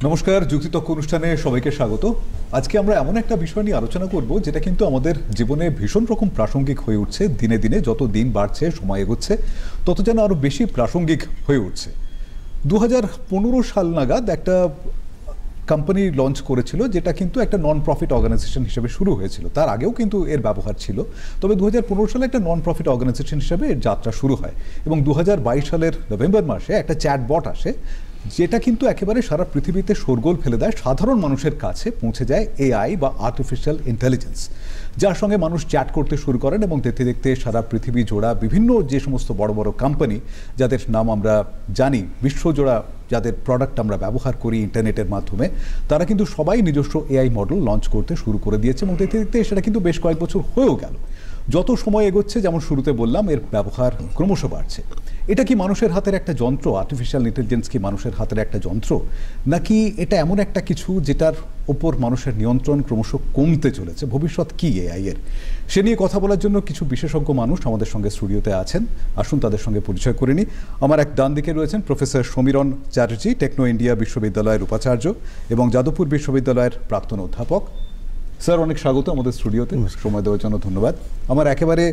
নমস্কার, যুক্তিতক্ক অনুষ্ঠানে সবাইকে স্বাগত। আজকে আমরা এমন একটা বিষয় নিয়ে আলোচনা করব যেটা কিন্তু আমাদের জীবনে ভীষণ রকম প্রাসঙ্গিক হয়ে উঠছে। দিনে দিনে যত দিন বাড়ছে, সময় এগোচ্ছে, তত যেন আরও বেশি প্রাসঙ্গিক হয়ে উঠছে। 2015 সাল নাগাদ একটা কোম্পানি লঞ্চ করেছিল, যেটা কিন্তু একটা নন প্রফিট অর্গানাইজেশন হিসেবে শুরু হয়েছিল। তার আগেও কিন্তু এর ব্যবহার ছিল, তবে 2015 সালে একটা নন প্রফিট অর্গানাইজেশন হিসেবে এর যাত্রা শুরু হয় এবং 2022 সালের নভেম্বর মাসে একটা চ্যাটবট আসে, যেটা কিন্তু একেবারে সারা পৃথিবীতে শোরগোল ফেলে দেয়। সাধারণ মানুষের কাছে পৌঁছে যায় এআই বা আর্টিফিশিয়াল ইন্টেলিজেন্স, যার সঙ্গে মানুষ চ্যাট করতে শুরু করেন এবং দেখতে দেখতে সারা পৃথিবী জোড়া বিভিন্ন যে সমস্ত বড় বড় কোম্পানি, যাদের নাম আমরা জানি, বিশ্বজোড়া যাদের প্রোডাক্ট আমরা ব্যবহার করি ইন্টারনেটের মাধ্যমে, তারা কিন্তু সবাই নিজস্ব এআই মডেল লঞ্চ করতে শুরু করে দিয়েছে এবং দেখতে দেখতে সেটা কিন্তু বেশ কয়েক বছর হয়েও গেল। যত সময় এগোচ্ছে, যেমন শুরুতে বললাম, এর ব্যবহার ক্রমশ বাড়ছে। এটা কি মানুষের হাতের একটা যন্ত্র? আর্টিফিশিয়াল ইন্টেলিজেন্স কি মানুষের হাতের একটা যন্ত্র, নাকি এটা এমন একটা কিছু যেটার ওপর মানুষের নিয়ন্ত্রণ ক্রমশ কমতে চলেছে? ভবিষ্যৎ কি এআই এর? সে নিয়ে কথা বলার জন্য কিছু বিশেষজ্ঞ মানুষ আমাদের সঙ্গে স্টুডিওতে আছেন। আসুন তাদের সঙ্গে পরিচয় করে নিই। আমার এক ডান দিকে রয়েছেন প্রফেসর সমীরণ চ্যাটার্জি, টেকনো ইন্ডিয়া বিশ্ববিদ্যালয়ের উপাচার্য এবং যাদবপুর বিশ্ববিদ্যালয়ের প্রাক্তন অধ্যাপক। স্যার, অনেক স্বাগত আমাদের স্টুডিওতে, সময় দেওয়ার জন্য ধন্যবাদ। আমার একেবারে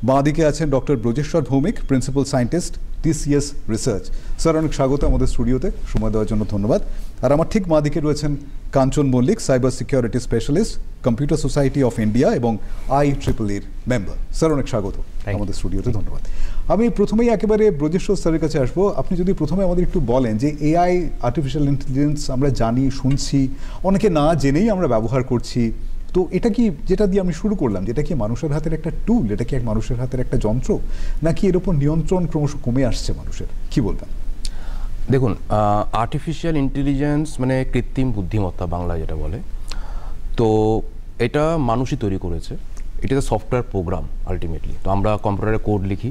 বাঁ দিকে আছেন doctor Brajeshwar Bhowmik, principal scientist, TCS research. Sir, অনেক স্বাগত আমাদের স্টুডিওতে, সময় দেওয়ার জন্য ধন্যবাদ। আর আমার ঠিক বাঁ দিকে রয়েছেন Kanchan Mallick, cyber security specialist, computer society of India এবং IEEE মেম্বার। স্যার, অনেক স্বাগত আমাদের স্টুডিওতে, ধন্যবাদ। আমি প্রথমেই একেবারে ব্রজেশ্বর স্যারের কাছে আসবো। আপনি যদি প্রথমে আমাদের একটু বলেন যে এআই, আর্টিফিশিয়াল ইন্টেলিজেন্স আমরা জানি, শুনছি, অনেকে না জেনেই আমরা ব্যবহার করছি, তো এটা কি, যেটা দিয়ে আমি শুরু করলাম, যেটা কি মানুষের হাতের একটা টুল, এটা কি এক মানুষের হাতের একটা যন্ত্র, নাকি এর উপর নিয়ন্ত্রণ ক্রমশ কমে আসছে মানুষের? কি বলবেন? দেখুন, আর্টিফিশিয়াল ইন্টেলিজেন্স মানে কৃত্রিম বুদ্ধিমত্তা বাংলায় যেটা বলে, তো এটা মানুষই তৈরি করেছে। এটা সফটওয়্যার প্রোগ্রাম আলটিমেটলি। তো আমরা কম্পিউটারে কোড লিখি,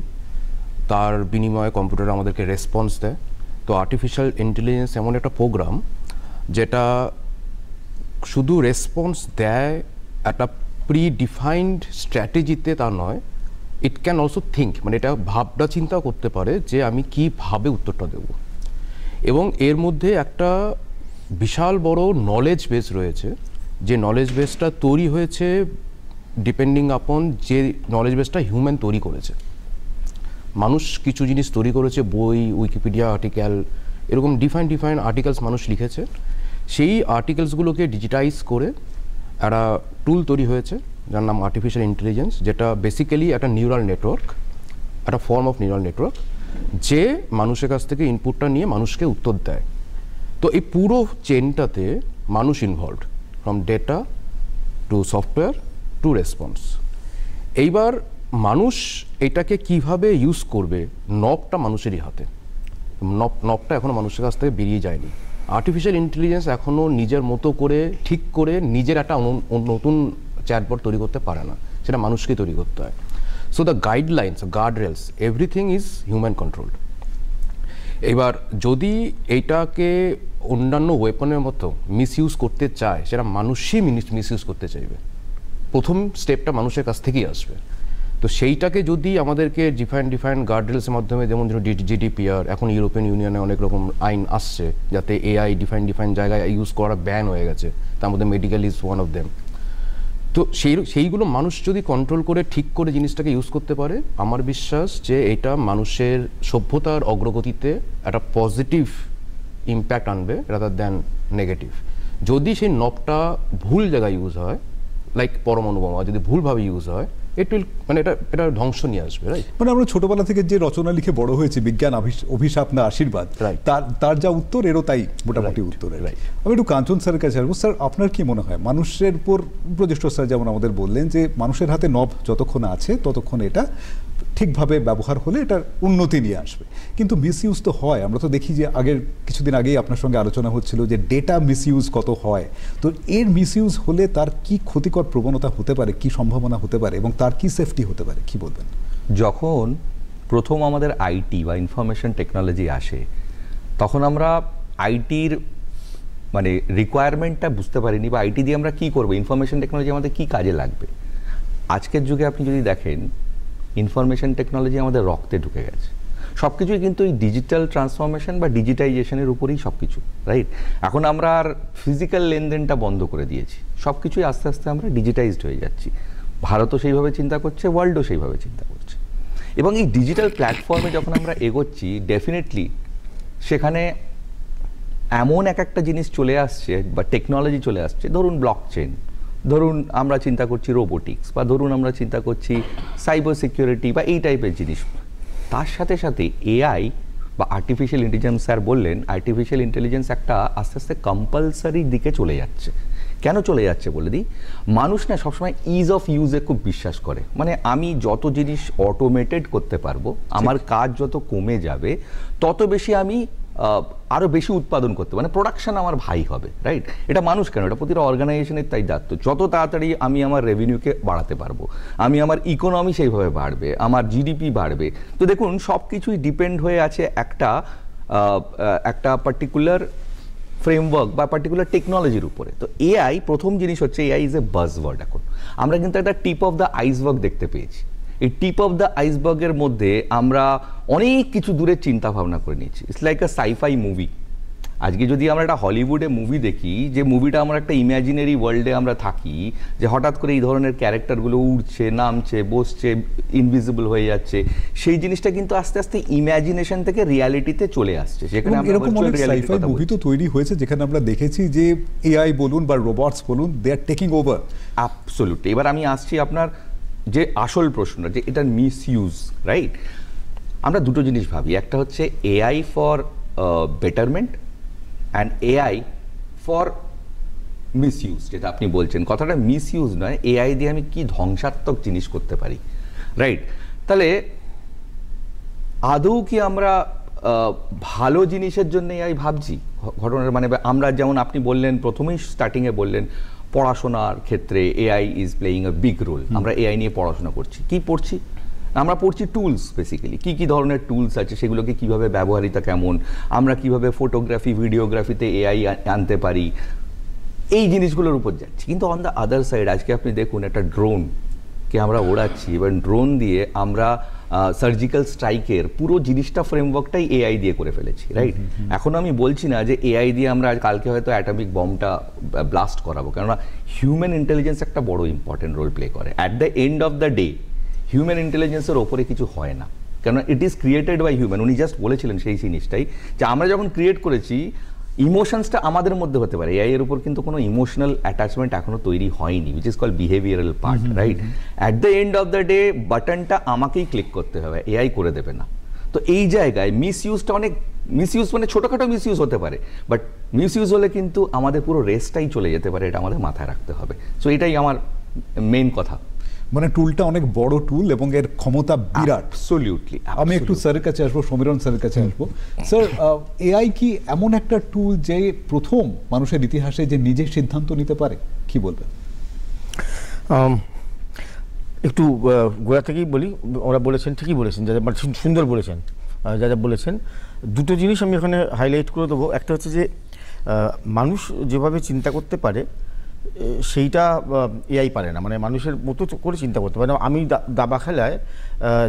তার বিনিময়ে কম্পিউটার আমাদেরকে রেসপন্স দেয়। তো আর্টিফিশিয়াল ইন্টেলিজেন্স এমন একটা প্রোগ্রাম যেটা শুধু রেসপন্স দেয় একটা প্রি ডিফাইন্ড স্ট্র্যাটেজিতে, তা নয়, ইট ক্যান অলসো থিঙ্ক, মানে এটা ভাবনা চিন্তাও করতে পারে যে আমি কীভাবে উত্তরটা দেব। এবং এর মধ্যে একটা বিশাল বড় নলেজ বেস রয়েছে, যে নলেজ বেসটা তৈরি হয়েছে ডিপেন্ডিং আপন যে নলেজ বেসটা হিউম্যান তৈরি করেছে। মানুষ কিছু জিনিস তৈরি করেছে, বই, উইকিপিডিয়া আর্টিকেল, এরকম ডিফাইন আর্টিকেলস মানুষ লিখেছে। সেই আর্টিকেলসগুলোকে ডিজিটাইজ করে একটা টুল তৈরি হয়েছে যার নাম আর্টিফিশিয়াল ইন্টেলিজেন্স, যেটা বেসিক্যালি একটা নিউরাল নেটওয়ার্ক, একটা ফর্ম অফ নিউরাল নেটওয়ার্ক, যে মানুষের কাছ থেকে ইনপুটটা নিয়ে মানুষকে উত্তর দেয়। তো এই পুরো চেনটাতে মানুষ involved, from data to software two response. এইবার মানুষ এটাকে কিভাবে ইউজ করবে, নবটা মানুষেরই হাতে। নবটা এখনও মানুষের কাছ থেকে বেরিয়ে যায়নি। আর্টিফিশিয়াল ইন্টেলিজেন্স এখনও নিজের মতো করে ঠিক করে নিজের একটা নতুন চ্যাটবট তৈরি করতে পারে না, সেটা মানুষকেই তৈরি করতে হয়। So the guidelines, guardrails, everything is human controlled. এবার যদি এইটাকে অন্যান্য ওয়েপনের মতো মিসইউজ করতে চায়, সেটা মানুষই মিসইউজ করতে চাইবে। প্রথম স্টেপটা মানুষের কাছ থেকেই আসবে। তো সেইটাকে যদি আমাদেরকে ডিফাইন গার্ডরেলসের মাধ্যমে, যেমন GDPR, এখন ইউরোপিয়ান ইউনিয়নে অনেক রকম আইন আসছে যাতে এআই ডিফাইন জায়গায় ইউজ করা ব্যান হয়ে গেছে, তার মধ্যে medical is one of them. তো সেইগুলো মানুষ যদি কন্ট্রোল করে ঠিক করে জিনিসটাকে ইউজ করতে পারে, আমার বিশ্বাস যে এটা মানুষের সভ্যতার অগ্রগতিতে একটা পজিটিভ ইম্প্যাক্ট আনবে রাদার দ্যান নেগেটিভ। যদি সেই নবটা ভুল জায়গায় ইউজ হয়, লাইক পরমাণু বোমা যদি ভুলভাবে ইউজ হয়, মানে এটা ধ্বংস নিয়ে আসবে, রাইট? মানে আমরা ছোটবেলা থেকে যে রচনা লিখে বড় হয়েছে, বিজ্ঞান অভিশাপ না আশীর্বাদ, তার যা উত্তর, এরও তাই মোটামুটি উত্তর। আমি একটু কাঞ্চন স্যারের কাছে আসবো। স্যার, আপনার কি মনে হয় মানুষের উপর, ব্রজেশ্বর স্যার যেমন আমাদের বললেন যে মানুষের হাতে নব যতক্ষণ আছে ততক্ষণ এটা ঠিকভাবে ব্যবহার হলে এটার উন্নতি নিয়ে আসবে, কিন্তু মিসইউজ তো হয়। আমরা তো দেখি যে কিছুদিন আগেই আপনার সঙ্গে আলোচনা হচ্ছিল যে ডেটা মিসইউজ কত হয়। তো এর মিসইউজ হলে তার কি ক্ষতিকর প্রবণতা হতে পারে, কি সম্ভাবনা হতে পারে, এবং তার কি সেফটি হতে পারে, কি বলবেন? যখন প্রথম আমাদের আইটি বা ইনফরমেশন টেকনোলজি আসে, তখন আমরা আইটির মানে রিকোয়ারমেন্টটা বুঝতে পারিনি, বা আইটি দিয়ে আমরা কী করবো, ইনফরমেশন টেকনোলজি আমাদের কী কাজে লাগবে। আজকের যুগে আপনি যদি দেখেন, ইনফরমেশন টেকনোলজি আমাদের রক্তে ঢুকে গেছে। সব কিছুই কিন্তু এই ডিজিটাল ট্রান্সফরমেশন বা ডিজিটাইজেশনের উপরেই সব কিছু, রাইট? এখন আমরা আর ফিজিক্যাল লেনদেনটা বন্ধ করে দিয়েছি, সব কিছুই আস্তে আস্তে আমরা ডিজিটাইজড হয়ে যাচ্ছি। ভারতও সেইভাবে চিন্তা করছে, ওয়ার্ল্ডও সেইভাবে চিন্তা করছে। এবং এই ডিজিটাল প্ল্যাটফর্মে যখন আমরা এগোচ্ছি, ডেফিনেটলি সেখানে এমন একটা জিনিস চলে আসছে বা টেকনোলজি চলে আসছে, ধরুন ব্লকচেন, ধরুন আমরা চিন্তা করছি রোবোটিক্স, বা ধরুন আমরা চিন্তা করছি সাইবার সিকিউরিটি বা এই টাইপের জিনিস। তার সাথে সাথে এআই বা আর্টিফিশিয়াল ইন্টেলিজেন্স, স্যার বললেন আর্টিফিশিয়াল ইন্টেলিজেন্স একটা আস্তে আস্তে কম্পালসারি দিকে চলে যাচ্ছে। কেন চলে যাচ্ছে বলে দিই, মানুষ না সবসময় ইজ অফ ইউজে খুব বিশ্বাস করে, মানে আমি যত জিনিস অটোমেটেড করতে পারবো, আমার কাজ যত কমে যাবে, তত বেশি আমি আরও বেশি উৎপাদন করতে, মানে প্রোডাকশন আমার ভাই হবে, রাইট? এটা মানুষ কেন, এটা প্রতিটা অর্গানাইজেশনের তাই দায়িত্ব, যত তাড়াতাড়ি আমি আমার রেভিনিউকে বাড়াতে পারবো, আমি আমার ইকোনমি সেইভাবে বাড়বে, আমার জিডিপি বাড়বে। তো দেখুন সব কিছুই ডিপেন্ড হয়ে আছে একটা পার্টিকুলার ফ্রেমওয়ার্ক বা পার্টিকুলার টেকনোলজির উপরে। তো এআই, প্রথম জিনিস হচ্ছে এআই ইজ এ বাজওয়ার্ড। এখন আমরা কিন্তু একটা টিপ অফ দ্য আইসবার্গ দেখতে পেয়েছি। এই টিপ অফ দ্য আইসবার্গের মধ্যে আমরা অনেক কিছু দূরে চিন্তা ভাবনা করে নিয়েছি। It's like a sci fi movie. আজকে যদি আমরা একটা হলিউডে মুভি দেখি, যে মুভিটা আমরা একটা ইমাজিনারি ওয়ার্ল্ডে আমরা থাকি, যে হঠাৎ করে এই ধরনের ক্যারেক্টারগুলো উড়ছে, নামছে, বসছে, ইনভিজিবল হয়ে যাচ্ছে, সেই জিনিসটা কিন্তু আস্তে আস্তে ইমাজিনেশন থেকে রিয়ালিটিতে চলে আসছে। সেখানে আমরা এরকম অনেক সাইফাই মুভি তো তৈরি হয়েছে যেখানে আমরা দেখেছি যে এআই বলুন বা রোবটস বলুন, দে আর টেকিং ওভার। অ্যাবসলিউটলি। এবার আমি আসছি আপনার যে আসল প্রশ্ন, যে এটার মিসইউজ, রাইট? আমরা দুটো জিনিস ভাবি, একটা হচ্ছে AI for betterment and AI for misuse. যেটা আপনি বলছেন, কথাটা মিসইউজ নয়, এআই দিয়ে আমি কি ধ্বংসাত্মক জিনিস করতে পারি, রাইট? তাহলে আদৌ কি আমরা ভালো জিনিসের জন্য এআই ভাবছি? ঘটনার মানে আমরা যেমন আপনি বললেন, প্রথমেই স্টার্টিংয়ে বললেন পড়াশোনার ক্ষেত্রে AI is playing a big role. আমরা এআই নিয়ে পড়াশোনা করছি, কি পড়ছি? আমরা পড়ছি টুলস, বেসিক্যালি কি ধরনের টুলস আছে, সেগুলোকে কিভাবে ব্যবহারিতা কেমন, আমরা কিভাবে ফটোগ্রাফি ভিডিওগ্রাফিতে এআই আনতে পারি, এই জিনিসগুলোর উপর যাচ্ছি। কিন্তু অন দ্য আদার সাইড আজকে আপনি দেখুন একটা ড্রোনকে আমরা ওড়াচ্ছি, এবং ড্রোন দিয়ে আমরা সার্জিক্যাল স্ট্রাইকের পুরো জিনিসটা ফ্রেমওয়ার্কটাই এআই দিয়ে করে ফেলেছি, রাইট? এখন আমি বলছি না যে এআই দিয়ে আমরা কালকে হয়তো অ্যাটমিক বমটা ব্লাস্ট করাবো, কেননা হিউম্যান ইন্টেলিজেন্স একটা বড় ইম্পর্টেন্ট রোল প্লে করে। At the end of the day human ইন্টেলিজেন্সের ওপরে কিছু হয় না, কেন it is created by human. উনি জাস্ট বলেছিলেন সেই জিনিসটাই, যে আমরা যখন ক্রিয়েট করেছি, ইমোশনসটা আমাদের মধ্যে হতে পারে, এআই এর উপর কিন্তু কোনো ইমোশনাল অ্যাটাচমেন্ট এখনো তৈরি হয়নি, which is called behavioural part, right? At the end of the day বাটনটা আমাকেই ক্লিক করতে হবে, এআই করে দেবে না। তো এই জায়গায় মিসইউজটা অনেক, মিসইউজ মানে ছোটোখাটো মিসইউজ হতে পারে, বাট মিসইউজ হলে কিন্তু আমাদের পুরো রেসটাই চলে যেতে পারে, এটা আমাদের মাথায় রাখতে হবে। সো এটাই আমার মেইন কথা। মানে টুলটা অনেক বড় টুল এবং এর ক্ষমতা বিরাট। অ্যাবসলিউটলি। আমি একটু স্যারের কাছে আসবো, সমীরণ স্যারের কাছে আসবো। স্যার, এআই কি এমন একটা টুল যে প্রথম মানুষের ইতিহাসে যে নিজে সিদ্ধান্ত নিতে পারে, কি বলবেন? একটু গোড়া থেকেই বলি, ওরা বলেছেন, ঠিকই বলেছেন, যা সুন্দর বলেছেন, যা বলেছেন। দুটো জিনিস আমি এখানে হাইলাইট করে দেবো। একটা হচ্ছে যে মানুষ যেভাবে চিন্তা করতে পারে সেইটা এআই পারে না, মানে মানুষের মতো করে চিন্তা করতে পারে না। আমি দাবা খেলায়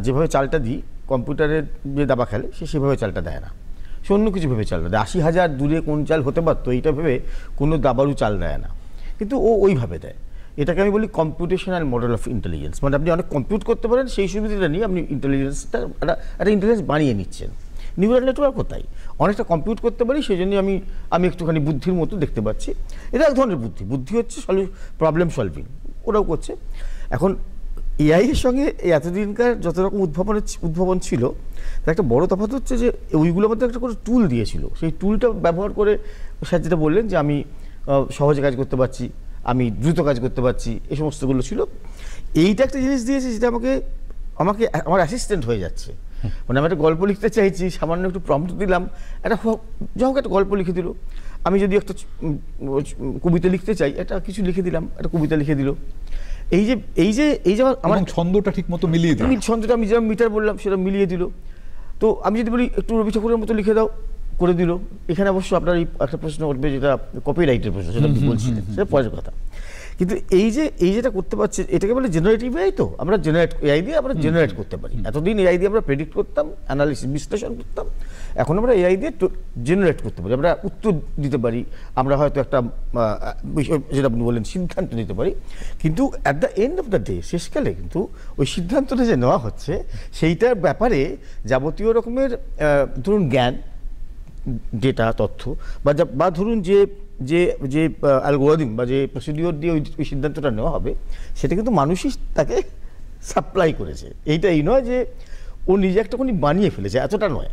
যেভাবে চালটা দিই, কম্পিউটারের যে দাবা খেলে সে সেভাবে চালটা দেয় না, সে অন্য কিছু ভেবে চাল দেয়। 80,000 দূরে কোন চাল হতে পারতো এইটা ভেবে কোনো দাবারও চাল দেয় না, কিন্তু ও ওইভাবে দেয়। এটাকে আমি বলি কম্পিউটেশনাল মডেল অফ ইন্টেলিজেন্স। মানে আপনি অনেক কম্পিউট করতে পারেন, সেই সুবিধাটা নিয়ে আপনি ইন্টেলিজেন্সটা একটা ইন্টেলিজেন্স বানিয়ে নিচ্ছেন। নিউরাল নেটওয়ার্কও তাই, অনেকটা কম্পিউট করতে পারি, সেই জন্য আমি একটুখানি বুদ্ধির মতো দেখতে পাচ্ছি। এটা এক ধরনের বুদ্ধি হচ্ছে প্রবলেম সলভিং, ওরাও করছে। এখন এআই এর সঙ্গে এতদিনকার যত রকম উদ্ভাবন ছিল, তার একটা বড় তফাৎ হচ্ছে যে ওইগুলোর মধ্যে একটা করে টুল দিয়েছিল, সেই টুলটা ব্যবহার করে স্যার যেটা বললেন যে আমি সহজে কাজ করতে পারছি, আমি দ্রুত কাজ করতে পারছি, এই সমস্তগুলো ছিল। এইটা একটা জিনিস দিয়েছে যেটা আমাকে আমার অ্যাসিস্ট্যান্ট হয়ে যাচ্ছে। মানে আমি একটা গল্প লিখতে চাইছি, সামান্য একটু প্রম্পট দিলাম, একটা যা হোক একটা গল্প লিখে দিল। আমি যদি একটা কবিতা লিখতে চাই, একটা কিছু লিখে দিলাম, একটা কবিতা লিখে দিল। এই যে আমার ছন্দটা ঠিক মতো মিলিয়ে দিল, ছন্দটা আমি যেরকম মিটার বললাম সেটা মিলিয়ে দিল। তো আমি যদি বলি একটু রবি ঠাকুরের মতো লিখে দাও, করে দিল। এখানে অবশ্য আপনার এই একটা প্রশ্ন উঠবে, যেটা কপিরাইটের প্রশ্ন, সেটা আপনি বলছিলেন, সেটা পরের কথা। কিন্তু এই যেটা করতে পারছে এটাকে বলে জেনারেটিভ এআই। তো আমরা এআই দিয়ে আমরা জেনারেট করতে পারি। এতদিন এআই দিয়ে আমরা প্রেডিক্ট করতাম, অ্যানালিসিস বিশ্লেষণ করতাম, এখন আমরা এআই দিয়ে জেনারেট করতে পারি, আমরা উত্তর দিতে পারি, আমরা হয়তো একটা বিষয় যেটা আপনি বললেন সিদ্ধান্ত নিতে পারি। কিন্তু at the end of the day, শেষকালে কিন্তু ওই সিদ্ধান্তটা যে নেওয়া হচ্ছে সেইটার ব্যাপারে যাবতীয় রকমের ধরুন জ্ঞান, ডেটা, তথ্য বা ধরুন যে অ্যালগোরিদম বা যে প্রসিডিওর দিয়ে ওই সিদ্ধান্তটা নেওয়া হবে সেটা কিন্তু মানুষই তাকে সাপ্লাই করেছে। এইটাই নয় যে ও নিজে একটা কোনো বানিয়ে ফেলেছে, এতটা নয়।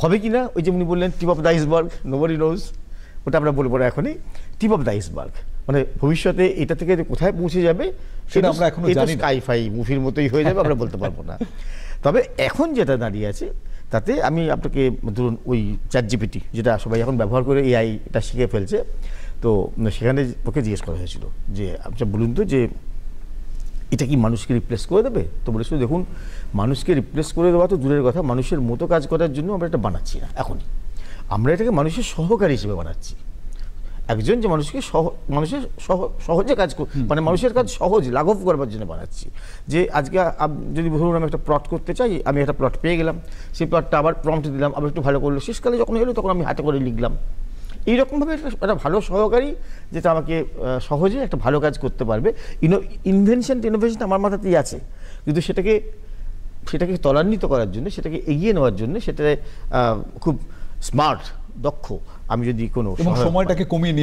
হবে কি না ওই যে উনি বললেন tip of the iceberg, nobody nose, ওটা আমরা বলবো না এখনই। টিপ অফ দ্য আইসবার্গ মানে ভবিষ্যতে এটা থেকে কোথায় পৌঁছে যাবে সেটা আমরা এখনো জানি না। স্কাই-ফাই মুভির মতোই হয়ে যাবে, আমরা বলতে পারবো না। তবে এখন যেটা দাঁড়িয়ে আছে তাতে আমি আপনাকে ধরুন ওই চ্যাটজিপিটি যেটা সবাই এখন ব্যবহার করে এআইটা শিখে ফেলছে, তো সেখানে ওকে জিজ্ঞেস করা হয়েছিল যে আচ্ছা বলুন তো যে এটা কি মানুষকে রিপ্লেস করে দেবে? তো বলেছিল দেখুন, মানুষকে রিপ্লেস করে দেওয়া তো দূরের কথা, মানুষের মতো কাজ করার জন্য আমরা এটা বানাচ্ছি না এখনই, আমরা এটাকে মানুষের সহকারী হিসেবে বানাচ্ছি। একজন যে মানুষকে মানুষের সহজে কাজ মানে মানুষের কাজ সহজ লাঘব করবার জন্য বানাচ্ছি। যে আজকে যদি ধরুন আমি একটা প্লট করতে চাই, আমি একটা প্লট পেয়ে গেলাম, সেই প্লটটা আবার প্রম্পট দিলাম, আবার একটু ভালো করলো, শেষকালে যখন এলো তখন আমি হাতে করে লিখলাম। এইরকমভাবে একটা ভালো সহকারী যেটা আমাকে সহজে একটা ভালো কাজ করতে পারবে। ইনভেনশন ইনোভেশন আমার মাথাতেই আছে, কিন্তু সেটাকে ত্বরান্বিত করার জন্য, সেটাকে এগিয়ে নেওয়ার জন্য, সেটা খুব স্মার্ট, দক্ষ আমি যদি কোনো সময়টাকে কমিয়ে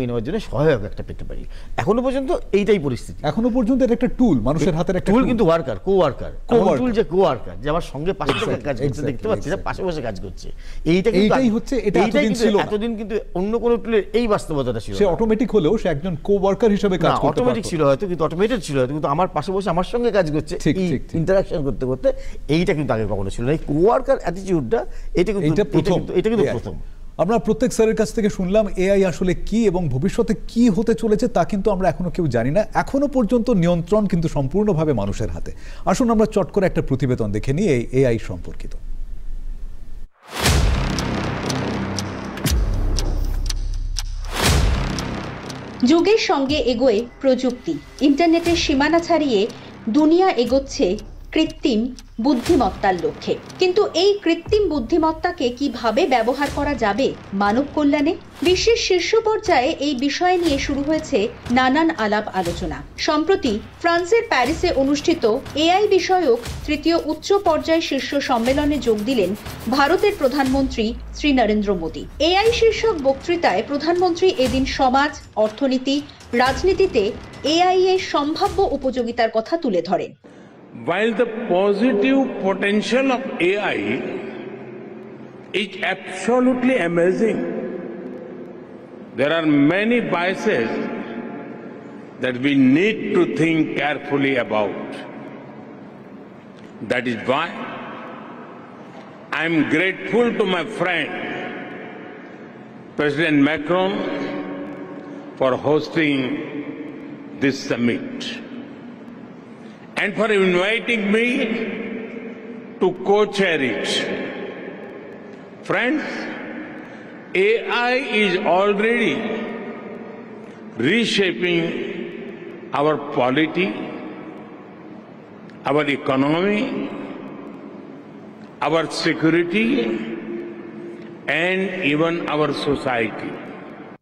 নেওয়ার জন্য সহায়ক একটা পেতে পারি। এখনো পর্যন্ত এইটাই পরিস্থিতি। এখনো পর্যন্ত এটা একটা টুল, মানুষের হাতের একটা টুল, কিন্তু ওয়ার্কার, কো-ওয়ার্কার যে আমার সঙ্গে পাশে কাজ করছে, দেখতে পাচ্ছি না পাশে বসে কাজ করছে। এইটাই হচ্ছে, এটা এতদিন কিন্তু অন্য কোনো টুলের এই বাস্তবতাটা ছিল। সে অটোমেটিক হলেও সে একজন কো-ওয়ার্কার হিসেবে কাজ করতে পারত। অটোমেটিক ছিল হয়তো, কিন্তু অটোমেটেড ছিল হয়তো, কিন্তু আমার পাশে বসে আমার সঙ্গে কাজ করছে, এই ইন্টারাকশন করতে করতে। এইটা কিন্তু আগে কখনো ছিল না, এই কো-ওয়ার্কার অ্যাটিটিউডটা এটা কিন্তু প্রথম। আমরা প্রত্যেক স্যারের কাছ থেকে শুনলাম এআই আসলে কি এবং ভবিষ্যতে কি হতে চলেছে তা কিন্তু আমরা এখনো কেউ জানি না। এখনো পর্যন্ত নিয়ন্ত্রণ কিন্তু সম্পূর্ণভাবে মানুষের হাতে। আসুন আমরা চট করে একটা প্রতিবেদন দেখে নিই এই এআই সম্পর্কিত। যুগের সঙ্গে এগোয় প্রযুক্তি, ইন্টারনেটের সীমানা ছাড়িয়ে দুনিয়া এগোচ্ছে কৃত্রিম বুদ্ধিমত্তার লক্ষ্যে। কিন্তু এই কৃত্রিম বুদ্ধিমত্তাকে কিভাবে ব্যবহার করা যাবে মানব কল্যাণে? বিশ্বের শীর্ষ পর্যায়ে এই বিষয় নিয়ে শুরু হয়েছে নানান আলাপ আলোচনা। সম্প্রতি ফ্রান্সের প্যারিসে অনুষ্ঠিত এআই বিষয়ক তৃতীয় উচ্চ পর্যায় শীর্ষ সম্মেলনে যোগ দিলেন ভারতের প্রধানমন্ত্রী শ্রী নরেন্দ্র মোদী। এআই শীর্ষক বক্তৃতায় প্রধানমন্ত্রী এদিন সমাজ, অর্থনীতি, রাজনীতিতে এআই এর সম্ভাব্য উপযোগিতার কথা তুলে ধরেন। While the positive potential of AI is absolutely amazing, there are many biases that we need to think carefully about. That is why I am grateful to my friend President Macron for hosting this summit and for inviting me to co-chair it. Friends, AI is already reshaping our polity, our economy, our security, and even our society.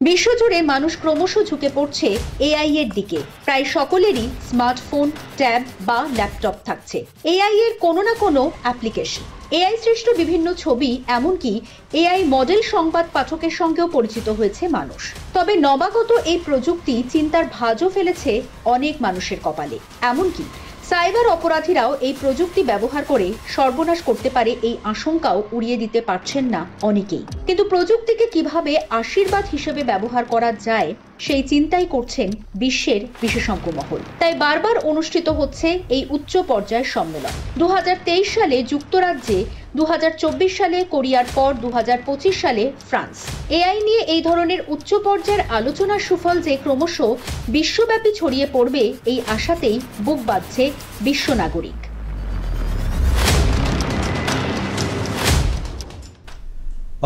বিশ্বজুড়ে মানুষ ক্রমশ ঝুঁকে পড়ছে AI এর দিকে। প্রায় সকলেরই smartphone, tab বা ল্যাপটপ থাকছে এআই এর কোনো না কোনো অ্যাপ্লিকেশন। এআই সৃষ্ট বিভিন্ন ছবি, এমনকি এআই মডেল সংবাদ পাঠকের সঙ্গেও পরিচিত হয়েছে মানুষ। তবে নবাগত এই প্রযুক্তি চিন্তার ভাঁজও ফেলেছে অনেক মানুষের কপালে। এমনকি সাইবার অপরাধীরাও এই প্রযুক্তি ব্যবহার করে সর্বনাশ করতে পারে, এই আশঙ্কাও উড়িয়ে দিতে পারছেন না অনেকেই। কিন্তু প্রযুক্তিকে কিভাবে আশীর্বাদ হিসেবে ব্যবহার করা যায় সেই চিন্তাই করছেন বিশ্বের বিশেষজ্ঞ মহল। তাই বারবার অনুষ্ঠিত হচ্ছে এই উচ্চ পর্যায়ের সম্মেলন। 2023 সালে যুক্তরাজ্যে, 2024 সালে কোরিয়ার পর 2025 সালে ফ্রান্স। এআই নিয়ে এই ধরনের উচ্চ পর্যায়ের আলোচনার সুফল যে ক্রমশ বিশ্বব্যাপী ছড়িয়ে পড়বে, এই আশাতেই বুক বাঁধছে বিশ্ব নাগরিক।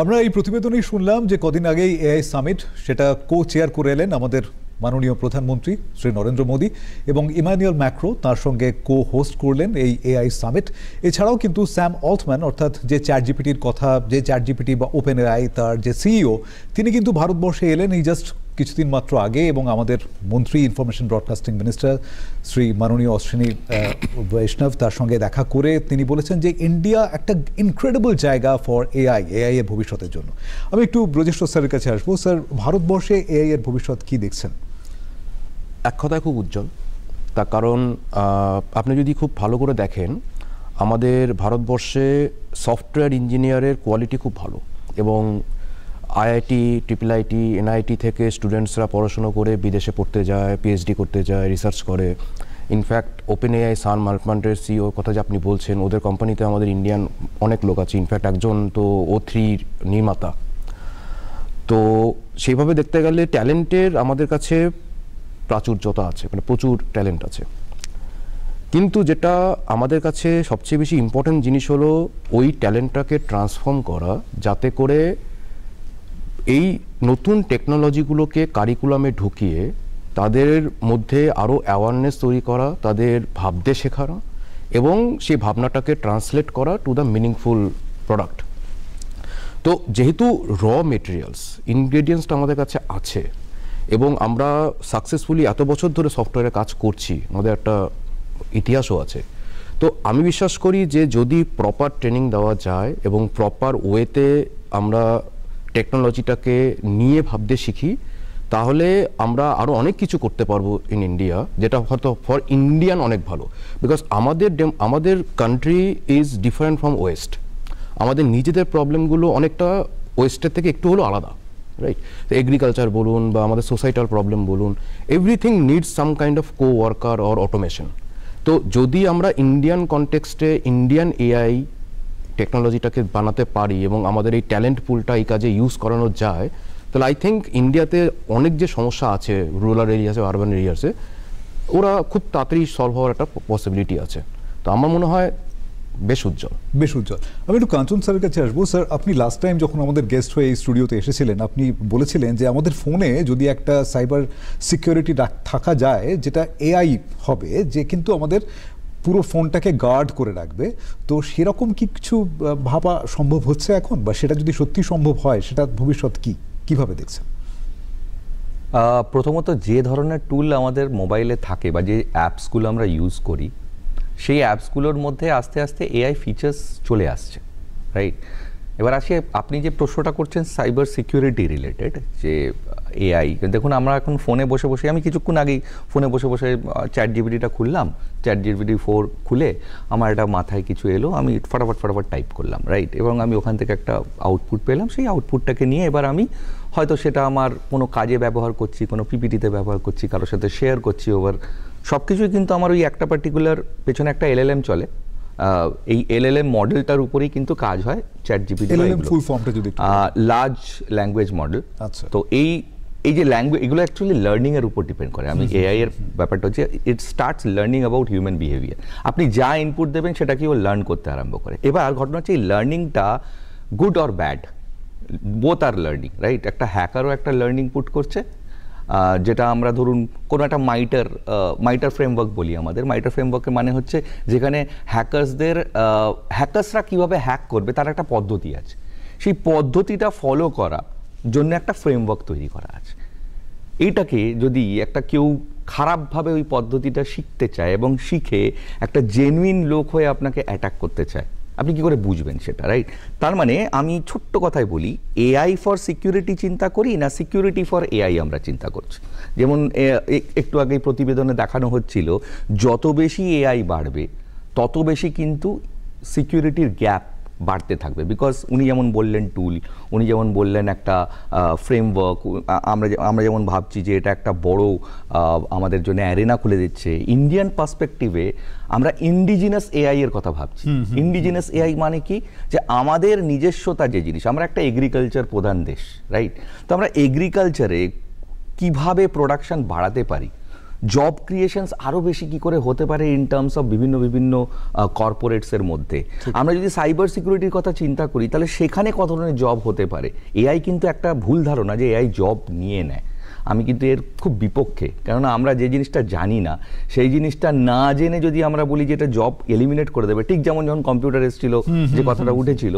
আমরা এই প্রতিবেদনেই শুনলাম যে কদিন আগেই এআই সামিট, সেটা কো চেয়ার করে এলেন আমাদের মাননীয় প্রধানমন্ত্রী শ্রী নরেন্দ্র মোদী এবং ইমানুয়েল ম্যাক্রো তার সঙ্গে হোস্ট করলেন এই এআই সামিট। এছাড়াও কিন্তু স্যাম অল্টম্যান অর্থাৎ যে চ্যাটজিপিটির কথা, যে চ্যাটজিপিটি বা ওপেন এআই তার যে সিইও, তিনি কিন্তু ভারতবর্ষে এলেন এই জাস্ট কিছুদিন মাত্র আগে, এবং আমাদের মন্ত্রী ইনফরমেশন ব্রডকাস্টিং মিনিস্টার শ্রী মাননীয় অশ্বিনী বৈষ্ণব তার সঙ্গে দেখা করে তিনি বলেছেন যে ইন্ডিয়া একটা ইনক্রেডিবল জায়গা ফর এআই এর ভবিষ্যতের জন্য। আমি একটু ব্রজেশ্বর স্যারের কাছে আসবো। স্যার, ভারতবর্ষে এআই এর ভবিষ্যৎ কি দেখছেন? এক কথায় খুব উজ্জ্বল। তার কারণ আপনি যদি খুব ভালো করে দেখেন, আমাদের ভারতবর্ষে সফটওয়্যার ইঞ্জিনিয়ারের কোয়ালিটি খুব ভালো, এবং আইআইটি, IIIT, NIT থেকে স্টুডেন্টসরা পড়াশুনো করে বিদেশে পড়তে যায়, PhD করতে যায়, রিসার্চ করে। ইনফ্যাক্ট ওপেন এআই সান মাল্টম্যানের সিইওর কথা যে আপনি বলছেন, ওদের কোম্পানিতে আমাদের ইন্ডিয়ান অনেক লোক আছে। ইনফ্যাক্ট একজন তো O3 নির্মাতা। তো সেইভাবে দেখতে গেলে ট্যালেন্টের আমাদের কাছে প্রাচুর্যতা আছে, মানে প্রচুর ট্যালেন্ট আছে। কিন্তু যেটা আমাদের কাছে সবচেয়ে বেশি ইম্পর্টেন্ট জিনিস হলো ওই ট্যালেন্টটাকে ট্রান্সফর্ম করা, যাতে করে এই নতুন টেকনোলজিগুলোকে কারিকুলামে ঢুকিয়ে তাদের মধ্যে আরও অ্যাওয়ারনেস তৈরি করা, তাদের ভাবতে শেখানো, এবং সেই ভাবনাটাকে ট্রান্সলেট করা টু দ্য মিনিংফুল প্রোডাক্ট। তো যেহেতু র মেটেরিয়ালস, ইনগ্রেডিয়েন্টসটা আমাদের কাছে আছে, এবং আমরা সাকসেসফুলি এত বছর ধরে সফটওয়্যারে কাজ করছি, আমাদের একটা ইতিহাসও আছে। তো আমি বিশ্বাস করি যে যদি প্রপার ট্রেনিং দেওয়া যায় এবং প্রপার ওয়েতে আমরা টেকনোলজিটাকে নিয়ে ভাবতে শিখি, তাহলে আমরা আরও অনেক কিছু করতে পারবো ইন ইন্ডিয়া, যেটা হয়তো ফর ইন্ডিয়ান অনেক ভালো। বিকজ আমাদের country is different from West. আমাদের নিজেদের প্রবলেমগুলো অনেকটা ওয়েস্টের থেকে একটু হলেও আলাদা, রাইট? এগ্রিকালচার বলুন বা আমাদের সোসাইটাল প্রবলেম বলুন, everything needs some kind of co worker or automation. তো যদি আমরা ইন্ডিয়ান কনটেক্সটে ইন্ডিয়ান এআই টেকনোলজিটাকে বানাতে পারি এবং আমাদের এই ট্যালেন্ট পুলটা এই কাজে ইউজ করানো যায়, তাহলে আই থিঙ্ক ইন্ডিয়াতে অনেক যে সমস্যা আছে রুরাল এরিয়াসে, আরবান এরিয়াসে, ওরা খুব তাড়াতাড়ি সলভ হওয়ার একটা পসিবিলিটি আছে। তো আমার মনে হয় বেশ উজ্জ্বল। আমি একটু কাঞ্চন স্যারের কাছে আসবো। স্যার, আপনি লাস্ট টাইম যখন আমাদের গেস্ট হয়ে এই স্টুডিওতে এসেছিলেন, আপনি বলেছিলেন যে আমাদের ফোনে যদি একটা সাইবার সিকিউরিটি থাকা যায়, যেটা এআই হবে, যে কিন্তু আমাদের পুরো ফোনটাকে গার্ড করে রাখবে, তো সেরকম কি কিছু ভাবা সম্ভব হচ্ছে এখন, বা সেটা যদি সত্যি সম্ভব হয়, সেটা ভবিষ্যৎ কিভাবে দেখছেন? প্রথমত, যে ধরনের টুল আমাদের মোবাইলে থাকে বা যে অ্যাপসগুলো আমরা ইউজ করি, সেই অ্যাপসগুলোর মধ্যে আস্তে আস্তে এআই ফিচার্স চলে আসছে, রাইট? এবার আসি, আপনি যে প্রশ্নটা করছেন সাইবার সিকিউরিটি রিলেটেড, যে এআই, দেখুন আমরা এখন ফোনে বসে বসে, আমি কিছুক্ষণ আগেই ফোনে বসে বসে চ্যাটজিপিটিটা খুললাম, চ্যাটজিপিটি 4 খুলে আমার একটা মাথায় কিছু এলো, আমি ফটাফট টাইপ করলাম, রাইট? এবং আমি ওখান থেকে একটা আউটপুট পেলাম। সেই আউটপুটটাকে নিয়ে এবার আমি হয়তো সেটা আমার কোনো কাজে ব্যবহার করছি, কোনো পিপিটিতে ব্যবহার করছি, কারোর সাথে শেয়ার করছি। ওভার সব কিছুই কিন্তু আমার ওই একটা পার্টিকুলার পেছনে একটা LLM চলে, এই LLM মডেলটার উপরেই কিন্তু কাজ হয় চ্যাটজিপিটি, ফুল ফর্মটা যদি লার্জ ল্যাঙ্গুয়েজ মডেল। আচ্ছা, তো এই যে ল্যাঙ্গুয়েজ, এগুলো অ্যাকচুয়ালি লার্নিং এর উপর ডিপেন্ড করে। আমি এআই এর ব্যাপারটা হচ্ছে it starts learning about human behaviour. আপনি যা ইনপুট দেবেন সেটাকে ও লার্ন করতে আরম্ভ করে। এবার ঘটনা হচ্ছে এই লার্নিংটা good or bad, both are learning, right? একটা হ্যাকারও একটা লার্নিং পুট করছে, যেটা আমরা ধরুন কোনো একটা মাইটার ফ্রেমওয়ার্ক বলি। আমাদের মাইটার ফ্রেমওয়ার্কের মানে হচ্ছে যেখানে হ্যাকার্সরা কীভাবে হ্যাক করবে তার একটা পদ্ধতি আছে, সেই পদ্ধতিটা ফলো করা জন্য একটা ফ্রেমওয়ার্ক তৈরি করা আছে। এইটাকে যদি একটা কেউ খারাপভাবে ওই পদ্ধতিটা শিখতে চায় এবং শিখে একটা জেনুইন লোক হয়ে আপনাকে অ্যাটাক করতে চায়, আপনি কি করে বুঝবেন সেটা, রাইট? তার মানে আমি ছোট্ট কথায় বলি, এআই ফর সিকিউরিটি চিন্তা করি না সিকিউরিটি ফর এআই আমরা চিন্তা করছি। যেমন একটু আগেই প্রতিবেদনে দেখানো হচ্ছিল, যত বেশি এআই বাড়বে তত বেশি কিন্তু সিকিউরিটির গ্যাপ বাড়তে থাকবে। বিকজ উনি যেমন বললেন টুল, উনি যেমন বললেন একটা ফ্রেমওয়ার্ক, আমরা যেমন ভাবছি যে এটা একটা বড় আমাদের জন্য অ্যারেনা খুলে দিচ্ছে। ইন্ডিয়ান পার্সপেক্টিভে আমরা ইন্ডিজিনাস এআই এর কথা ভাবছি। ইন্ডিজিনাস এআই মানে কি, যে আমাদের নিজস্বতা যে জিনিস, আমরা একটা এগ্রিকালচার প্রধান দেশ, রাইট? তো আমরা এগ্রিকালচারে কিভাবে প্রোডাকশন বাড়াতে পারি, জব ক্রিয়েশনস আরও বেশি কি করে হতে পারে ইন টার্মস অফ বিভিন্ন কর্পোরেটসের মধ্যে। আমরা যদি সাইবার সিকিউরিটির কথা চিন্তা করি, তাহলে সেখানে কত ধরনের জব হতে পারে। এআই কিন্তু একটা ভুল ধারণা যে এআই জব নিয়ে নেয়। আমি কিন্তু এর খুব বিপক্ষে। কেননা আমরা যে জিনিসটা জানি না সেই জিনিসটা না জেনে যদি আমরা বলি যে এটা জব এলিমিনেট করে দেবে, ঠিক যেমন যখন কম্পিউটার এসেছিল যে কথাটা উঠেছিল,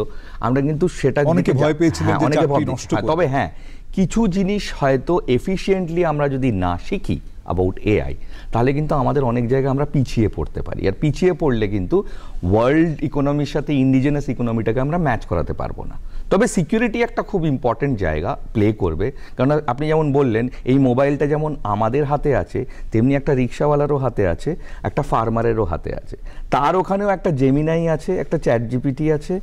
আমরা কিন্তু সেটা অনেকে ভয় পেয়েছিলেন যে চাকরি নষ্ট করবে। তবে হ্যাঁ, কিছু জিনিস হয়তো এফিশিয়েন্টলি আমরা যদি না শিখি অ্যাবাউট এআই, তাহলে কিন্তু আমাদের অনেক জায়গায় আমরা পিছিয়ে পড়তে পারি। আর পিছিয়ে পড়লে কিন্তু ওয়ার্ল্ড ইকোনমির সাথে ইন্ডিজিনাস ইকোনমিটাকে আমরা ম্যাচ করাতে পারবো না। তবে সিকিউরিটি একটা খুব ইম্পর্টেন্ট জায়গা প্লে করবে, কারণ আপনি যেমন বললেন এই মোবাইলটা যেমন আমাদের হাতে আছে, তেমনি একটা রিক্সাওয়ালারও হাতে আছে, একটা ফার্মারেরও হাতে আছে, তার ওখানেও একটা জেমিনাই আছে, একটা চ্যাট জিপিটি আছে,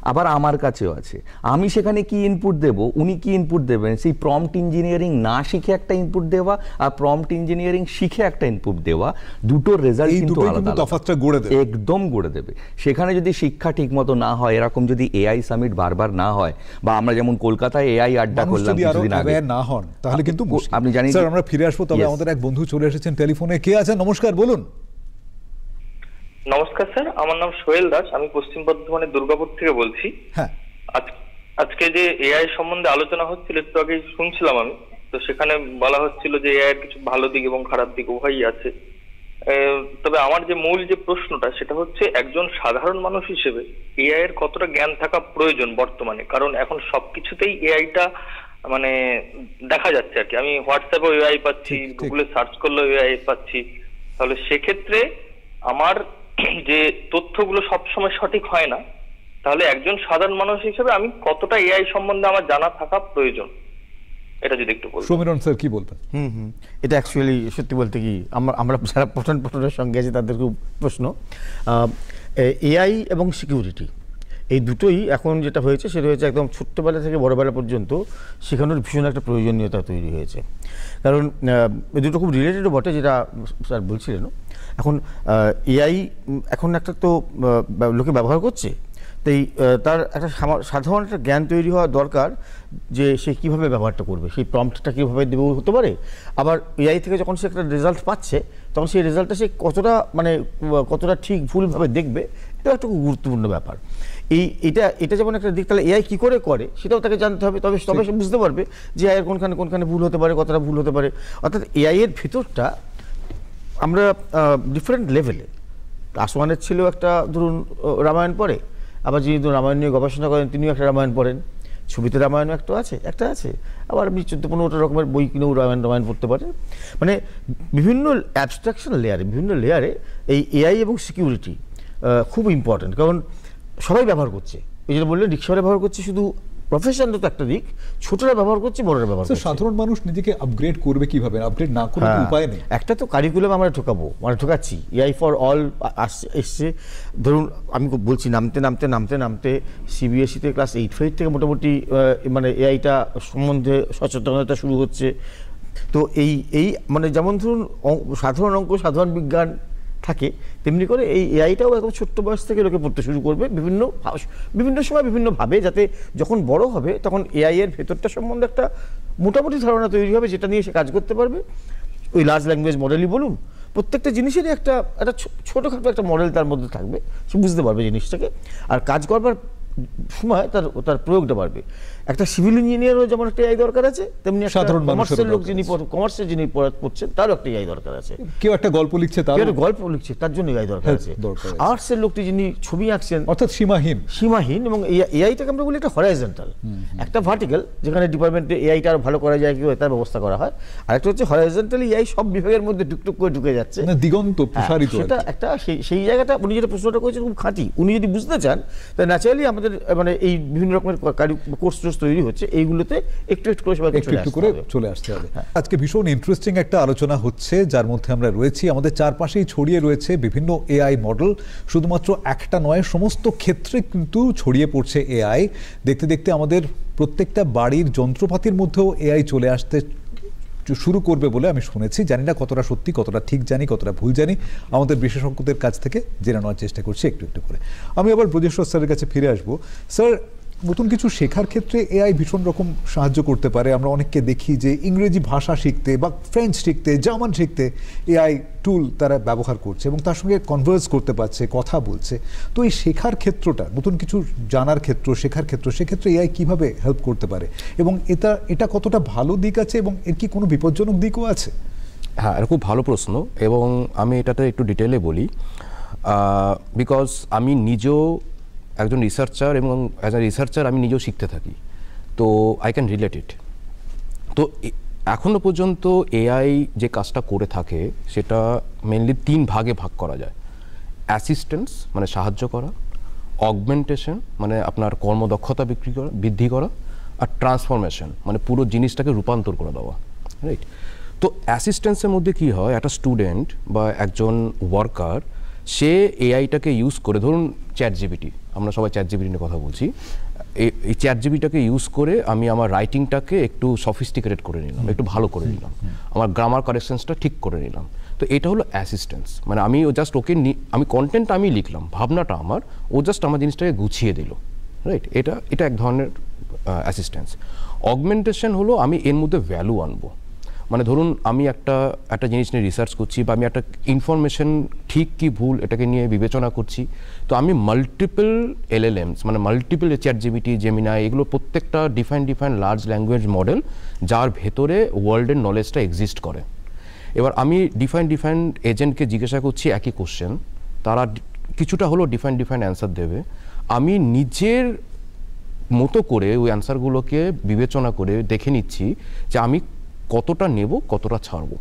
আবার আমার কাছেও আছে। আমি সেখানে কি ইনপুট দেব, উনি কি ইনপুট দেবেন, সেই প্রম্পট ইঞ্জিনিয়ারিং না শিখে একটা ইনপুট দেওয়া আর প্রম্পট ইঞ্জিনিয়ারিং শিখে একটা ইনপুট দেওয়া, দুটোর রেজাল্ট কিন্তু আলাদা, তফাৎটা গড়ে দেবে, একদম গড়ে দেবে। সেখানে যদি শিক্ষা ঠিক মতো না হয়, এরকম যদি এআই সামিট বারবার না হয়, বা আমরা যেমন কলকাতায় এআই আড্ডা করলাম কিছুদিন আগে না হন, তাহলে কিন্তু আপনি জানেন। স্যার আমরা ফিরে আসবো, তবে আমাদের এক বন্ধু চলে এসেছেন টেলিফোনে। কে আছেন? নমস্কার, বলুন। নমস্কার স্যার, আমার নাম সোহেল দাস, আমি পশ্চিম বর্ধমানের দুর্গাপুর থেকে বলছি। হ্যাঁ, আজকে যে এআই সম্বন্ধে আলোচনা হচ্ছিল একটু আগে শুনছিলাম আমি, তো সেখানে বলা হচ্ছিল যে এআই এর কিছু ভালো দিক এবং খারাপ দিক উভয়ই আছে। তবে আমার যে মূল যে প্রশ্নটা সেটা হচ্ছে একজন সাধারণ মানুষ হিসেবে এআই এর কতটা জ্ঞান থাকা প্রয়োজন বর্তমানে, কারণ এখন সবকিছুতেই এআইটা মানে দেখা যাচ্ছে আর কি। আমি হোয়াটসঅ্যাপে এআই পাচ্ছি, গুগলে সার্চ করলেও এআই পাচ্ছি, তাহলে সেক্ষেত্রে আমার যে তথ্যগুলো সবসময় সঠিক হয় না, তাহলে একজন সাধারণ মানুষ হিসেবে আমি কতটা এআই সম্বন্ধে আমার জানা থাকা প্রয়োজন, এটা যদি একটু বলতেন। সমীরণ স্যার কি বলবেন? এটা অ্যাকচুয়ালি সত্যি বলতে কি আমরা যারা পঠনের সঙ্গে আছি তাদের খুব প্রশ্ন। এআই এবং সিকিউরিটি এই দুটোই এখন যেটা হয়েছে সেটা হয়েছে একদম ছোট্টবেলা থেকে বড়বেলা পর্যন্ত শেখানোর ভীষণ একটা প্রয়োজনীয়তা তৈরি হয়েছে। কারণ এই দুটো খুব রিলেটেডও বটে, যেটা স্যার বলছিলেন। এখন এআই এখন একটা তো লোকে ব্যবহার করছে, তাই তার একটা সাধারণ একটা জ্ঞান তৈরি হওয়া দরকার যে সে কীভাবে ব্যবহারটা করবে, সেই প্রম্পটটা কীভাবে দেবে হতে পারে। আবার এআই থেকে যখন সে একটা রেজাল্ট পাচ্ছে তখন সেই রেজাল্টটা সে কতটা ঠিক ভুলভাবে দেখবে, এটা একটা খুব গুরুত্বপূর্ণ ব্যাপার। এটা যেমন একটা দিক, তাহলে এআই কী করে সেটাও তাকে জানতে হবে, তবে সে বুঝতে পারবে যে এআই এর কোনখানে ভুল হতে পারে, কতটা ভুল হতে পারে। অর্থাৎ এআই এর ভিতরটা আমরা ডিফারেন্ট লেভেলে, আসমানের ছিল একটা ধরুন রামায়ণ পড়ে, আবার যিনি রামায়ণ নিয়ে গবেষণা করেন তিনিও একটা রামায়ণ পড়েন, ছবিতে রামায়ণ একটা আছে, আবার আপনি 14-15টা রকমের বই কিনেও রামায়ণ পড়তে পারেন। মানে বিভিন্ন অ্যাবস্ট্রাকশন লেয়ারে, বিভিন্ন লেয়ারে এই এআই এবং সিকিউরিটি খুব ইম্পর্টেন্ট, কারণ সবাই ব্যবহার করছে। এই জন্য বললেন রিক্সাওয়ালা ব্যবহার করছে, শুধু প্রফেশনাল তো একটা দিক, ছোটরা ব্যবহার করছে, বড়রা ব্যবহার করছে। সাধারণ মানুষ নিজেকে আপগ্রেড করবে কিভাবে? আপগ্রেড না করে উপায় নেই। একটা তো কারিকুলাম আমরা ঠোকাচ্ছি, এআই ফর অল এসছে। ধরুন আমি বলছি নামতে সিবিএসইতে ক্লাস 8-5 থেকে মোটামুটি মানে এআইটা সম্বন্ধে সচেতনতা শুরু হচ্ছে। তো এই মানে যেমন ধরুন সাধারণ অঙ্ক, সাধারণ বিজ্ঞান থাকে, তেমনি করে এই এআইটাও একদম ছোট্ট বয়স থেকে লোকে পড়তে শুরু করবে বিভিন্ন সময় বিভিন্নভাবে, যাতে যখন বড় হবে তখন এআই এর ভেতরটা সম্বন্ধে একটা মোটামুটি ধারণা তৈরি হবে, যেটা নিয়ে সে কাজ করতে পারবে। ওই লার্জ ল্যাঙ্গুয়েজ মডেলই বলুন, প্রত্যেকটা জিনিসেরই একটা ছোটোখাটো একটা মডেল তার মধ্যে থাকবে, সে বুঝতে পারবে জিনিসটাকে, আর কাজ করবার সময় তার প্রয়োগটা বাড়বে। একটা সিভিল ইঞ্জিনিয়ারও যেমন একটা এআই দরকার আছে, তেমনি সাধারণ কমার্সের লোক কমার্সের যিনি পড়ছেন তারও একটা এআই দরকার আছে। কেউ একটা গল্প লিখছে তার জন্য এআই দরকার আছে। আর্টসের লোকটি যিনি ছবি আঁকছেন, অর্থাৎ সীমাহীন। এবং এআইটাকে আমরা বলি একটা হরাইজন্টাল, একটা ভার্টিক্যাল, যেখানে ডিপার্টমেন্টে এআইটা আরো ভালো করা যায়, কি তার ব্যবস্থা করা হয়। আর একটা হচ্ছে হরাইজন্টালি এআই সব বিভাগের মধ্যে টুকটুক করে ঢুকে যাচ্ছে, দিগন্ত প্রসারিত। সেটা একটা সেই জায়গাটা উনি যেটা প্রশ্নটা করেছেন খুব খাঁটি। উনি যদি বুঝতে চান তাহলে ন্যাচারালি আমাদের মানে এই বিভিন্ন রকমের কোর্স তৈরি হচ্ছে, এইগুলোতে একটু করে চলে আসতে হবে। আজকে ভীষণ ইন্টারেস্টিং একটা আলোচনা হচ্ছে, যার মধ্যে আমরা রয়েছি। আমাদের চারপাশেই ছড়িয়ে রয়েছে বিভিন্ন এআই মডেল, শুধুমাত্র একটা নয়, সমস্ত ক্ষেত্রে কিন্তু ছড়িয়ে পড়ছে এআই। দেখতে দেখতে আমাদের প্রত্যেকটা বাড়ির যন্ত্রপাতির মধ্যেও এআই চলে আসতে শুরু করবে বলে আমি শুনেছি। জানি না কতটা সত্যি, কতটা ঠিক জানি, কতটা ভুল জানি। আমাদের বিশেষজ্ঞদের কাছ থেকে জেনে নেওয়ার চেষ্টা করছি একটু একটু করে। আমি আবার ব্রজেশ্বর স্যারের কাছে ফিরে আসবো। স্যার, নতুন কিছু শেখার ক্ষেত্রে এআই ভীষণ রকম সাহায্য করতে পারে। আমরা অনেককে দেখি যে ইংরেজি ভাষা শিখতে বা ফ্রেঞ্চ শিখতে, জার্মান শিখতে এআই টুল তারা ব্যবহার করছে এবং তার সঙ্গে কনভার্স করতে পারছে, কথা বলছে। তো এই শেখার ক্ষেত্রটা, নতুন কিছু জানার ক্ষেত্র, শেখার ক্ষেত্র, সেক্ষেত্রে এআই কিভাবে হেল্প করতে পারে এবং এটা কতটা ভালো দিক আছে এবং এর কি কোনো বিপজ্জনক দিকও আছে? হ্যাঁ, এটা খুব ভালো প্রশ্ন এবং আমি এটাতে একটু ডিটেলে বলি। বিকজ আমি নিজেও একজন রিসার্চার এবং অ্যাজ এ রিসার্চার আমি নিজেও শিখতে থাকি, তো আই ক্যান রিলেট ইট। তো এখনও পর্যন্ত এআই যে কাজটা করে থাকে সেটা মেনলি 3 ভাগে ভাগ করা যায়। অ্যাসিস্ট্যান্স মানে সাহায্য করা, অগমেন্টেশন মানে আপনার কর্মদক্ষতা বৃদ্ধি করা, আর ট্রান্সফরমেশন মানে পুরো জিনিসটাকে রূপান্তর করে দেওয়া, রাইট? তো অ্যাসিস্ট্যান্সের মধ্যে কি হয়, একটা স্টুডেন্ট বা একজন ওয়ার্কার সে এআইটাকে ইউজ করে, ধরুন চ্যাট জিপিটি, আমরা সবাই চ্যাট জিপিটি নিয়ে কথা বলছি, এই চ্যাট জিপিটাকে ইউজ করে আমি আমার রাইটিংটাকে একটু সফিস্টিকেটেড করে নিলাম, একটু ভালো করে নিলাম, আমার গ্রামার কারেকশনসটা ঠিক করে নিলাম। তো এটা হলো অ্যাসিস্ট্যান্স, মানে আমি জাস্ট ওকে আমি কন্টেন্টটা আমি লিখলাম, ভাবনাটা আমার, ও জাস্ট আমার জিনিসটাকে গুছিয়ে দিল, রাইট? এটা এক ধরনের অ্যাসিস্ট্যান্স। অগমেন্টেশন হলো আমি এর মধ্যে ভ্যালু আনবো, মানে ধরুন আমি একটা জিনিস নিয়ে রিসার্চ করছি বা আমি একটা ইনফরমেশন ঠিক কি ভুল এটাকে নিয়ে বিবেচনা করছি, তো আমি মাল্টিপল এলএলএমস মানে মাল্টিপল চ্যাট জিপিটি, জেমিনাই, এগুলো প্রত্যেকটা ডিফাইন লার্জ ল্যাঙ্গুয়েজ মডেল যার ভেতরে ওয়ার্ল্ডের নলেজটা এক্সিস্ট করে। এবার আমি ডিফাইন এজেন্টকে জিজ্ঞাসা করছি একই কোশ্চেন, তারা কিছুটা হলো ডিফাইন অ্যান্সার দেবে। আমি নিজের মতো করে ওই অ্যান্সারগুলোকে বিবেচনা করে দেখে নিচ্ছি যে আমি কতটা নেব, কতটা ছাড়বো,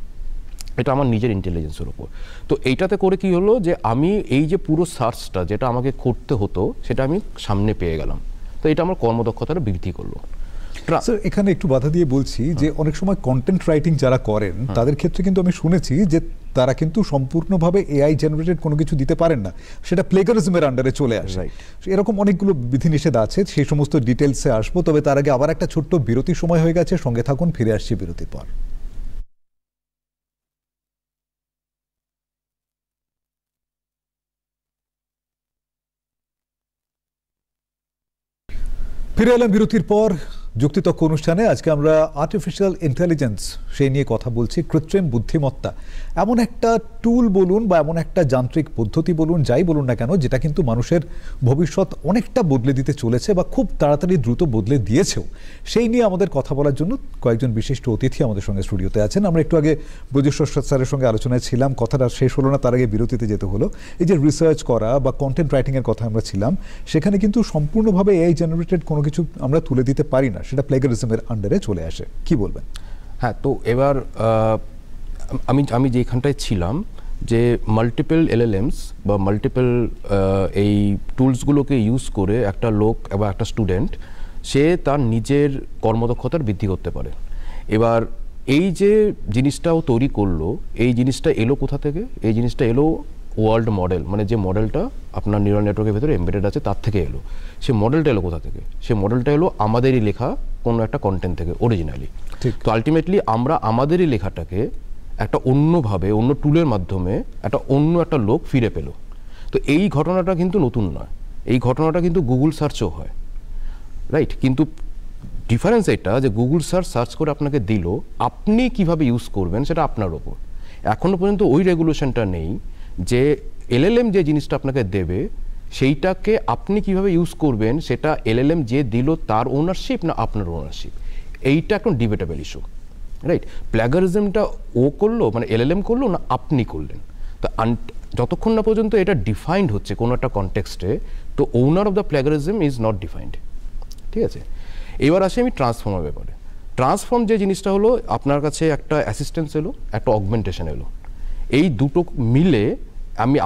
এটা আমার নিজের ইন্টেলিজেন্সের উপর। তো এইটাতে করে কি হলো যে আমি এই যে পুরো সার্চটা যেটা আমাকে করতে হতো সেটা আমি সামনে পেয়ে গেলাম, তো এটা আমার কর্মদক্ষতাটা বৃদ্ধি করলো। স্যার, এখানে একটু বাধা দিয়ে বলছি যে অনেক সময় কন্টেন্ট রাইটিং যারা করেন তাদের ক্ষেত্রে কিন্তু আমি শুনেছি যে তারা কিন্তু সম্পূর্ণভাবে এআই জেনারেটেড কোনো কিছু দিতে পারেন না, সেটা প্লেগারিজমের আন্ডারে চলে আসে। এরকম অনেকগুলো বিধিনিষেধ আছে, সেই সমস্ত ডিটেলসে আসবো, তবে তার আগে আবার একটা ছোট্ট বিরতির সময় হয়ে গেছে, সঙ্গে থাকুন, ফিরে আসছি বিরতির পর। ফিরে এলাম বিরতির পর যুক্তিতক্ক অনুষ্ঠানে। আজকে আমরা আর্টিফিশিয়াল ইন্টেলিজেন্স সেই নিয়ে কথা বলছি। কৃত্রিম বুদ্ধিমত্তা এমন একটা টুল বলুন বা এমন একটা যান্ত্রিক পদ্ধতি বলুন, যাই বলুন না কেন, যেটা কিন্তু মানুষের ভবিষ্যৎ অনেকটা বদলে দিতে চলেছে বা খুব তাড়াতাড়ি দ্রুত বদলে দিয়েছেও। সেই নিয়ে আমাদের কথা বলার জন্য কয়েকজন বিশিষ্ট অতিথি আমাদের সঙ্গে স্টুডিওতে আছেন। আমরা একটু আগে ব্রজেশ্বর স্যারের সঙ্গে আলোচনায় ছিলাম, কথাটা শেষ হলো না, তার আগে বিরতিতে যেতে হলো। এই যে রিসার্চ করা বা কন্টেন্ট রাইটিংয়ের কথা আমরা ছিলাম, সেখানে কিন্তু সম্পূর্ণভাবে এআই জেনারেটেড কোনো কিছু আমরা তুলে দিতে পারি না, সেটা প্লেগারিজমের আন্ডারে চলে আসে। কি বলবেন? হ্যাঁ, তো এবার আমি যেখানটায় ছিলাম যে মাল্টিপল এলএলএমস বা মাল্টিপল এই টুলসগুলোকে ইউজ করে একটা লোক বা একটা স্টুডেন্ট সে তার নিজের কর্মদক্ষতার বৃদ্ধি করতে পারে। এবার এই যে জিনিসটাও তৈরি করলো, এই জিনিসটা এলো কোথা থেকে? এই জিনিসটা এলো ওয়ার্ল্ড মডেল, মানে যে মডেলটা আপনার নিউরাল নেটওয়ার্কের ভেতরে এমবেডেড আছে তার থেকে এলো। সে মডেলটা এলো কোথা থেকে? সে মডেলটা এলো আমাদেরই লেখা কোনো একটা কন্টেন্ট থেকে অরিজিনালি। তো আলটিমেটলি আমরা আমাদেরই লেখাটাকে একটা অন্যভাবে, অন্য টুলের মাধ্যমে অন্য একটা লোক ফিরে পেল। তো এই ঘটনাটা কিন্তু নতুন নয়, এই ঘটনাটা কিন্তু গুগল সার্চও হয়, রাইট? কিন্তু ডিফারেন্স এটা যে গুগল সার্চ করে আপনাকে দিল, আপনি কিভাবে ইউজ করবেন সেটা আপনার ওপর। এখনও পর্যন্ত ওই রেগুলেশনটা নেই যে এলএলএম যে জিনিসটা আপনাকে দেবে সেইটাকে আপনি কিভাবে ইউজ করবেন সেটা এলএলএম যে দিল তার ওনারশিপ না আপনার ওনারশিপ, এইটা এখন ডিবেটেবল ইস্যু, রাইট? প্ল্যাগারিজমটা ও করলো, মানে এলএলএম করলো না আপনি করলেন। তো যতক্ষণ না পর্যন্ত এটা ডিফাইন্ড হচ্ছে কোনো একটা কনটেক্সটে, তো ওনার of the plagiarism is not defined, ঠিক আছে? এবার আসে আমি ট্রান্সফর্মের ব্যাপারে। ট্রান্সফর্ম যে জিনিসটা হলো, আপনার কাছে একটা অ্যাসিস্ট্যান্স এলো, একটা অগমেন্টেশন এলো, এই দুটো মিলে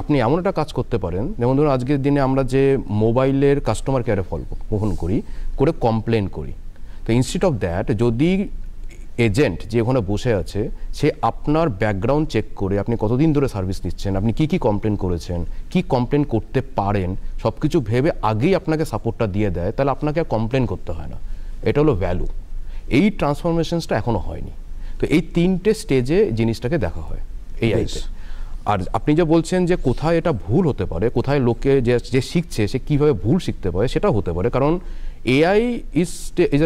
আপনি এমন একটা কাজ করতে পারেন, যেমন ধরুন আজকের দিনে আমরা যে মোবাইলের কাস্টমার কেয়ারে ফোন করে কমপ্লেন করি, তো ইনস্টিড অফ দ্যাট যদি এজেন্ট যে ওখানে বসে আছে সে আপনার ব্যাকগ্রাউন্ড চেক করে আপনি কতদিন ধরে সার্ভিস নিচ্ছেন, আপনি কি কমপ্লেন করেছেন, কি কমপ্লেন করতে পারেন, সব কিছু ভেবে আগেই আপনাকে সাপোর্টটা দিয়ে দেয়, তাহলে আপনাকে আর কমপ্লেন করতে হয় না। এটা হলো ভ্যালু। এই ট্রান্সফরমেশনসটা এখনও হয়নি। তো এই 3টে স্টেজে জিনিসটাকে দেখা হয় এআইতে। আর আপনি যে বলছেন যে কোথায় এটা ভুল হতে পারে, কোথায় লোকে যে শিখছে সে কীভাবে ভুল শিখতে পারে, সেটাও হতে পারে, কারণ এআই ইজ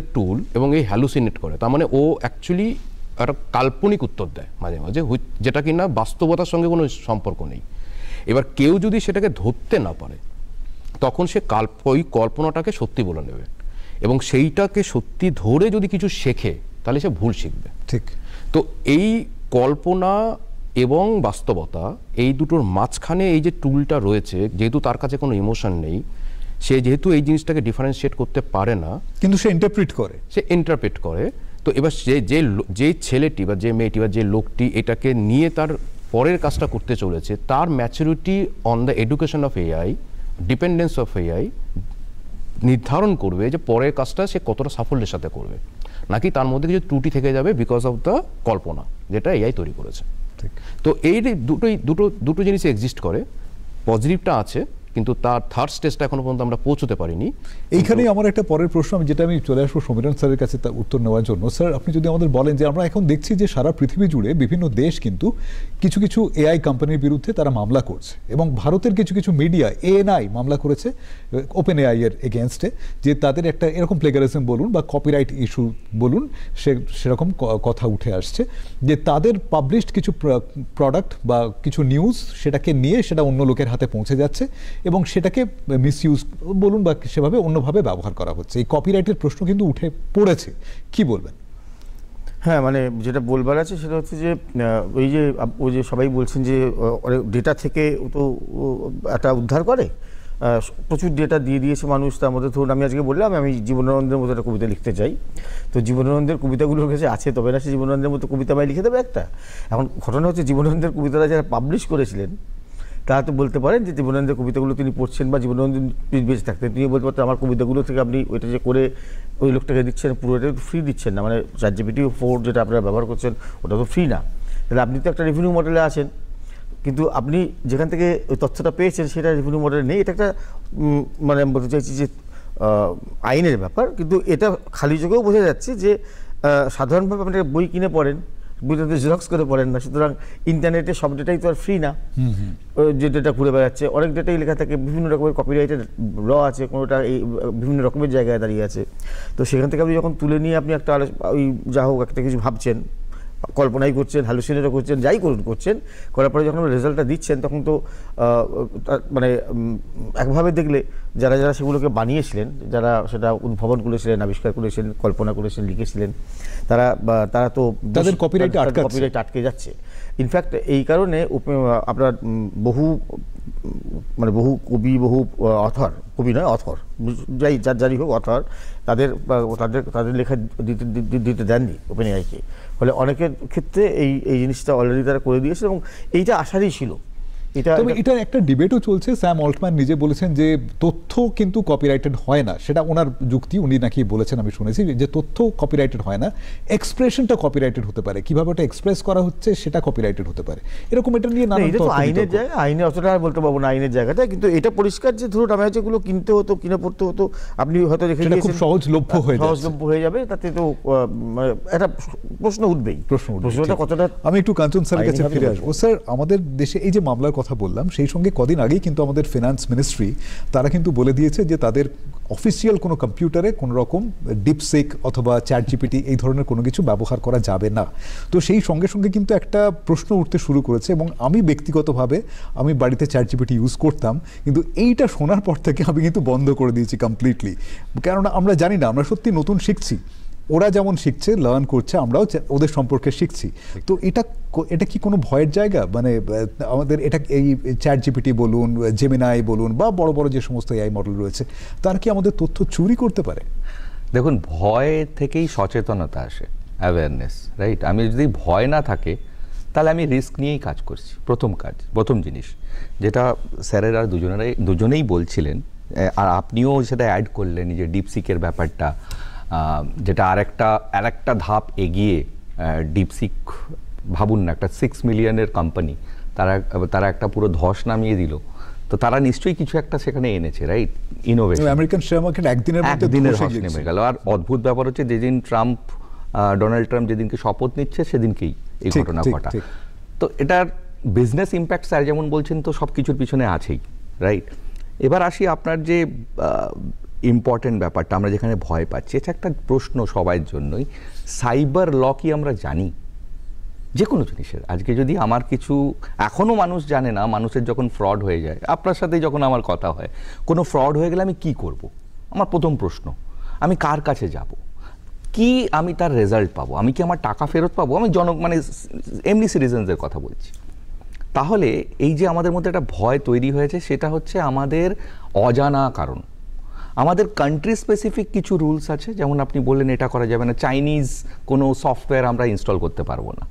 এ টুল এবং এই হ্যালুসিনেট করে, তার মানে ও অ্যাকচুয়ালি একটা কাল্পনিক উত্তর দেয় মাঝে মাঝে, যেটা কিনা বাস্তবতার সঙ্গে কোনো সম্পর্ক নেই। এবার কেউ যদি সেটাকে ধরতে না পারে তখন সে ওই কল্পনাটাকে সত্যি বলে নেবে, এবং সেইটাকে সত্যি ধরে যদি কিছু শেখে তাহলে সে ভুল শিখবে। ঠিক। তো এই কল্পনা এবং বাস্তবতা এই দুটোর মাঝখানে এই যে টুলটা রয়েছে, যেহেতু তার কাছে কোনো ইমোশন নেই, সে যেহেতু এই জিনিসটাকে ডিফারেন্সিয়েট করতে পারে না, কিন্তু সে ইন্টারপ্রিট করে। তো এবার যে ছেলেটি বা যে মেয়েটি বা যে লোকটি এটাকে নিয়ে তার পরের কাজটা করতে চলেছে, তার maturity on the education of AI, dependence of AI নির্ধারণ করবে যে পরের কাজটা সে কতটা সাফল্যের সাথে করবে, নাকি তার মধ্যে কিছু ত্রুটি থেকে যাবে বিকজ অফ দ্য কল্পনা যেটা এআই তৈরি করেছে। তো এই দুটো জিনিস এক্সিস্ট করে, পজিটিভটা আছে কিন্তু তার থার্ড স্টেজটা এখনো পর্যন্ত আমরা পৌঁছতে পারিনি। এইখানেই আমার একটা পরের প্রশ্ন, যেটা আমি চলে আসবো সমীরণ স্যারের কাছে তার উত্তর নেওয়ার জন্য। স্যার, আপনি যদি আমাদের বলেন যে আমরা এখন দেখছি যে সারা পৃথিবী জুড়ে বিভিন্ন দেশ কিন্তু কিছু কিছু এআই কোম্পানির বিরুদ্ধে তারা মামলা করছে, এবং ভারতের কিছু কিছু মিডিয়া এএনআই মামলা করেছে ওপেন এআই এর এগেনস্টে, যে তাদের একটা এরকম প্লেগারিজম বলুন বা কপিরাইট ইস্যু বলুন, সেরকম কথা উঠে আসছে যে তাদের পাবলিশড কিছু প্রোডাক্ট বা কিছু নিউজ সেটাকে নিয়ে সেটা অন্য লোকের হাতে পৌঁছে যাচ্ছে এবং সেটাকে মিসইউজ বলুন বা সেভাবে অন্যভাবে ব্যবহার করা হচ্ছে। এই কপিরাইটের প্রশ্ন কিন্তু উঠে পড়েছে, কি বলবেন? হ্যাঁ, মানে যেটা বলবার আছে সেটা হচ্ছে যে ওই যে সবাই বলছেন যে ডেটা থেকে তো একটা উদ্ধার করে, প্রচুর ডেটা দিয়ে দিয়েছে মানুষ। তার মধ্যে ধরুন আমি আজকে বললাম আমি জীবনানন্দের মতো একটা কবিতা লিখতে চাই, তো জীবনানন্দের কবিতাগুলোর কাছে আছে, তবে না সে জীবনানন্দের মতো কবিতা আমায় লিখে দেবে একটা। এখন ঘটনা হচ্ছে জীবনানন্দের কবিতাটা যারা পাবলিশ করেছিলেন তারা তো বলতে পারেন যে জীবনানন্দের কবিতাগুলো তিনি পড়ছেন বা জীবনানন্দ বেঁচে থাকতেন তিনি বলতে পারতেন আমার কবিতাগুলো থেকে আপনি ওইটা যে করে ওই লোকটাকে দিচ্ছেন পুরোটা ফ্রি দিচ্ছেন না, মানে ChatGPT-4 যেটা আপনারা ব্যবহার করছেন ওটা তো ফ্রি না, তাহলে আপনি তো একটা রেভিনিউ মডেলে আছেন, কিন্তু আপনি যেখান থেকে ওই তথ্যটা পেয়েছেন সেটা রেভিনিউ মডেলে নেই। এটা একটা মানে আমি বলতে চাইছি যে আইনের ব্যাপার, কিন্তু এটা খালি চোখেও বোঝা যাচ্ছে যে সাধারণভাবে আপনি বই কিনে পড়েন, বইটাতে জেরক্স করে পড়েন না, সুতরাং ইন্টারনেটে সব ডেটাই তো আর ফ্রি না, যে ডেটা ঘুরে বেড়াচ্ছে অনেক ডেটাই লেখা থাকে, বিভিন্ন রকমের কপিরাইটের ল আছে, কোনোটা এই বিভিন্ন রকমের জায়গায় দাঁড়িয়ে আছে। তো সেখান থেকে আপনি যখন তুলে নিয়ে আপনি একটা ওই যা হোক একটা কিছু ভাবছেন, কল্পনাই করছেন, হ্যালুসিনেটও করছেন, যাই করছেন, করার পরে যখন রেজাল্টটা দিচ্ছেন তখন তো মানে একভাবে দেখলে যারা যারা সেগুলোকে বানিয়েছিলেন, যারা সেটা উদ্ভাবন করেছিলেন, আবিষ্কার করেছিলেন, কল্পনা করেছিলেন, লিখেছিলেন, তারা তো তাদের কপিরাইট আটকে যাচ্ছে। ইনফ্যাক্ট এই কারণে আপনার বহু কবি, বহু অথর, কবি নয় অথর, যারই হোক অথর, তাদের লেখা দিতে দেননি ওপেন এআইকে, ফলে অনেকের ক্ষেত্রে এই জিনিসটা অলরেডি তারা করে দিয়েছে এবং এইটা আশারই ছিল। এটা একটা ডিবেটও চলছে। স্যাম অল্টম্যান নিজে বলেছেন যে তথ্য কিন্তু কপিরাইটেড হয় না, সেটা ওনার যুক্তি, উনি নাকি বলেছেন, আমি শুনেছি যে তথ্য কপিরাইটেড হয় না, এক্সপ্রেশনটা কপিরাইটেড হতে পারে, কিভাবে ওটা এক্সপ্রেস করা হচ্ছে সেটা কপিরাইটেড হতে পারে, এরকম এটা নিয়ে নানা আইনের জায়গা, আইনে অতটা আর বলতে পারবো না আইনের জায়গাটা, কিন্তু এটা পরিষ্কার যে ধরুন আমি যেগুলো কিনতে হতো, কিনে পড়তে হতো, আপনি হয়তো রেখে দিয়েছেন, খুব সহজলভ্য হয়ে যাবে, তাতে তো একটা প্রশ্ন উঠবেই। প্রশ্নটা কতটা, আমি একটু কাঞ্চন স্যারের কাছে ফিরে আসবো। স্যার, আমাদের দেশে এই যে মামলার কথা বললাম, সেই সঙ্গে কদিন আগেই কিন্তু আমাদের ফিনান্স মিনিস্ট্রি তারা কিন্তু বলে দিয়েছে যে তাদের অফিসিয়াল কোনো কম্পিউটারে কোনো রকম ডিপসিক অথবা ChatGPT এই ধরনের কোনো কিছু ব্যবহার করা যাবে না। তো সেই সঙ্গে সঙ্গে কিন্তু একটা প্রশ্ন উঠতে শুরু করেছে, এবং আমি ব্যক্তিগতভাবে আমি বাড়িতে ChatGPT ইউজ করতাম, কিন্তু এইটা শোনার পর থেকে আমি কিন্তু বন্ধ করে দিয়েছি কমপ্লিটলি, কেননা আমরা জানি না, আমরা সত্যি নতুন শিখছি, ওরা যেমন শিখছে, লার্ন করছে, আমরাও ওদের সম্পর্কে শিখছি। তো এটা কি কোনো ভয়ের জায়গা? মানে আমাদের এটা এই ChatGPT বলুন, জেমিনাই বলুন, বা বড় বড় যে সমস্ত এআই মডেল রয়েছে, তার কি আমাদের তথ্য চুরি করতে পারে? দেখুন, ভয় থেকেই সচেতনতা আসে, অ্যাওয়ারনেস, রাইট? আমি যদি ভয় না থাকে তাহলে আমি রিস্ক নিয়েই কাজ করছি। প্রথম জিনিস যেটা স্যারের আর দুজনেই বলছিলেন, আর আপনিও সেটা অ্যাড করলেন, যে ডিপসিকের ব্যাপারটা, যেটা আরেকটা ধাপ এগিয়ে। ডিপসিক ভাবুন না, একটা 6 মিলিয়নের কোম্পানি, তারা একটা পুরো ধস নামিয়ে দিল, তো তারা নিশ্চয়ই কিছু একটা সেখানে এনেছে, right? Innovation. American share market একদিনের ধস নেমে গেল। আর অদ্ভুত ব্যাপার হচ্ছে, যেদিন ডোনাল্ড ট্রাম্প যেদিনকে শপথ নিচ্ছে সেদিনকেই এই ঘটনা ঘটা। তো এটার বিজনেস ইম্প্যাক্ট স্যার যেমন বলছেন, তো সব কিছুর পিছনে আছেই, রাইট? এবার আসি আপনার যে ইম্পর্টেন্ট ব্যাপারটা আমরা যেখানে ভয় পাচ্ছি, এটা একটা প্রশ্ন সবার জন্যই, সাইবার ল কি আমরা জানি যে কোনো জিনিসের? আজকে যদি আমার কিছু এখনও মানুষ জানে না, মানুষের যখন ফ্রড হয়ে যায়, আপনার সাথে যখন আমার কথা হয়, কোনো ফ্রড হয়ে গেলে আমি কি করব? আমার প্রথম প্রশ্ন, আমি কার কাছে যাব, কি আমি তার রেজাল্ট পাবো, আমি কি আমার টাকা ফেরত পাবো? আমি মানে এমনি সিটিজেন্সদের কথা বলছি। তাহলে এই যে আমাদের মধ্যে একটা ভয় তৈরি হয়েছে, সেটা হচ্ছে আমাদের অজানা কারণ। আমাদের কান্ট্রি স্পেসিফিক কিছু রুলস আছে, যেমন আপনি বললেন এটা করা যাবে না, চাইনিজ কোনো সফটওয়্যার আমরা ইনস্টল করতে পারবো না।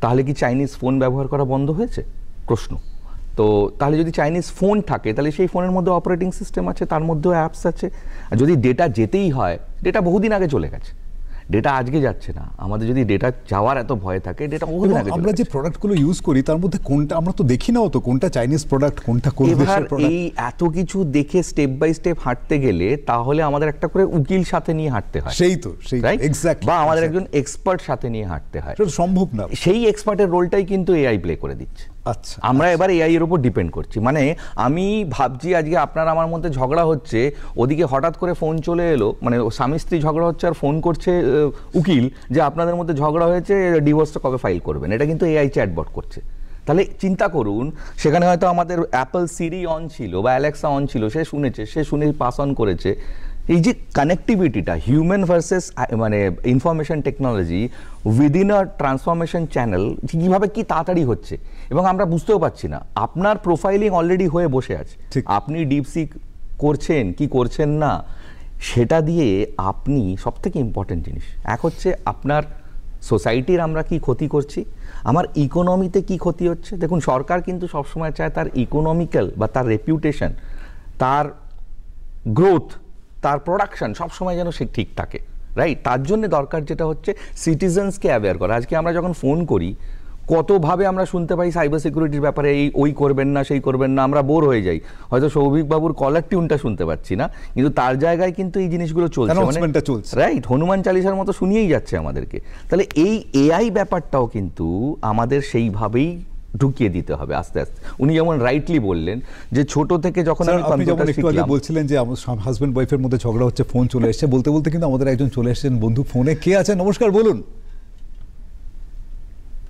তাহলে কি চাইনিজ ফোন ব্যবহার করা বন্ধ হয়েছে? প্রশ্ন। তো তাহলে যদি চাইনিজ ফোন থাকে, তাহলে সেই ফোনের মধ্যে অপারেটিং সিস্টেম আছে, তার মধ্যেও অ্যাপস আছে। আর যদি ডেটা যেতেই হয়, ডেটা বহুদিন আগে চলে গেছে, ডেটা আজকে যাচ্ছে না। আমাদের যদি ডেটা যাওয়ার এত ভয় থাকে, ডেটা বহুদিন আগে আমরা যে প্রোডাক্টগুলো ইউজ করি তার মধ্যে কোনটা আমরা তো দেখি না, তো কোনটা চাইনিজ প্রোডাক্ট, কোনটা কোন দেশের প্রোডাক্ট। এই এত কিছু দেখে স্টেপ বাই স্টেপ হাঁটতে গেলে তাহলে আমাদের একটা করে উকিল সাথে নিয়ে হাঁটতে হয়, সেই এক্স্যাক্টলি, বা আমাদের একজন এক্সপার্ট সাথে নিয়ে হাঁটতে হয়। সেটা সম্ভব না। সেই এক্সপার্টের রোলটাই কিন্তু এআই প্লে করে দিচ্ছে। আচ্ছা, আমরা এবার এআই এর উপর ডিপেন্ড করছি। মানে আমি ভাবছি আজকে আপনার আমার মধ্যে ঝগড়া হচ্ছে, ওদিকে হঠাৎ করে ফোন চলে এলো, মানে স্বামী স্ত্রী ঝগড়া হচ্ছে আর ফোন করছে উকিল যে আপনাদের মধ্যে ঝগড়া হয়েছে, ডিভোর্সটা কবে ফাইল করবেন। এটা কিন্তু এআই চ্যাটবট করছে। তাহলে চিন্তা করুন, সেখানে হয়তো আমাদের অ্যাপল সিরি অন ছিল বা অ্যালেক্সা অন ছিল, সে শুনেছে, সে শুনে পাস অন করেছে। এই যে কানেক্টিভিটিটা, হিউম্যান ভার্সেস মানে information technology within a transformation channel, কীভাবে কি তাড়াতাড়ি হচ্ছে এবং আমরা বুঝতেও পারছি না। আপনার প্রোফাইলিং অলরেডি হয়ে বসে আছে, আপনি ডিপসিক করছেন কি করছেন না, সেটা দিয়ে আপনি সবথেকে ইম্পর্টেন্ট জিনিস, এক হচ্ছে আপনার সোসাইটির আমরা কি ক্ষতি করছি, আমার ইকোনমিতে কি ক্ষতি হচ্ছে। দেখুন, সরকার কিন্তু সবসময় চায় তার ইকোনমিক্যাল বা তার রেপিউটেশন, তার গ্রোথ, তার প্রোডাকশন সবসময় যেন সে ঠিক থাকে, রাইট? তার জন্য দরকার যেটা হচ্ছে সিটিজেন্সকে অ্যাওয়্যার করা। আজকে আমরা যখন ফোন করি, কতভাবে আমরা শুনতে পাই সাইবার সিকিউরিটির ব্যাপারে, এই ওই করবেন না, সেই করবেন না, আমরা বোর হয়ে যাই। হয়তো সৌভিকবাবুর কলার টিউনটা শুনতে পাচ্ছি না, কিন্তু তার জায়গায় কিন্তু এই জিনিসগুলো চলছে, রাইট? হনুমান চালিসার মতো শুনিয়েই যাচ্ছে আমাদেরকে। তাহলে এই এআই ব্যাপারটাও কিন্তু আমাদের সেইভাবেই ঢুকিয়ে দিতে হবে আস্তে আস্তে। উনি যেমন রাইটলি বললেন যে ছোট থেকে যখন আপনি যেমন একটু আগে বলছিলেন যে আমার হাজবেন্ড ওয়াইফের মধ্যে ঝগড়া হচ্ছে, ফোন চলে এসেছে, বলতে বলতে কিন্তু আমাদের একজন চলে এসেছেন বন্ধু ফোনে। কে আছে? নমস্কার, বলুন।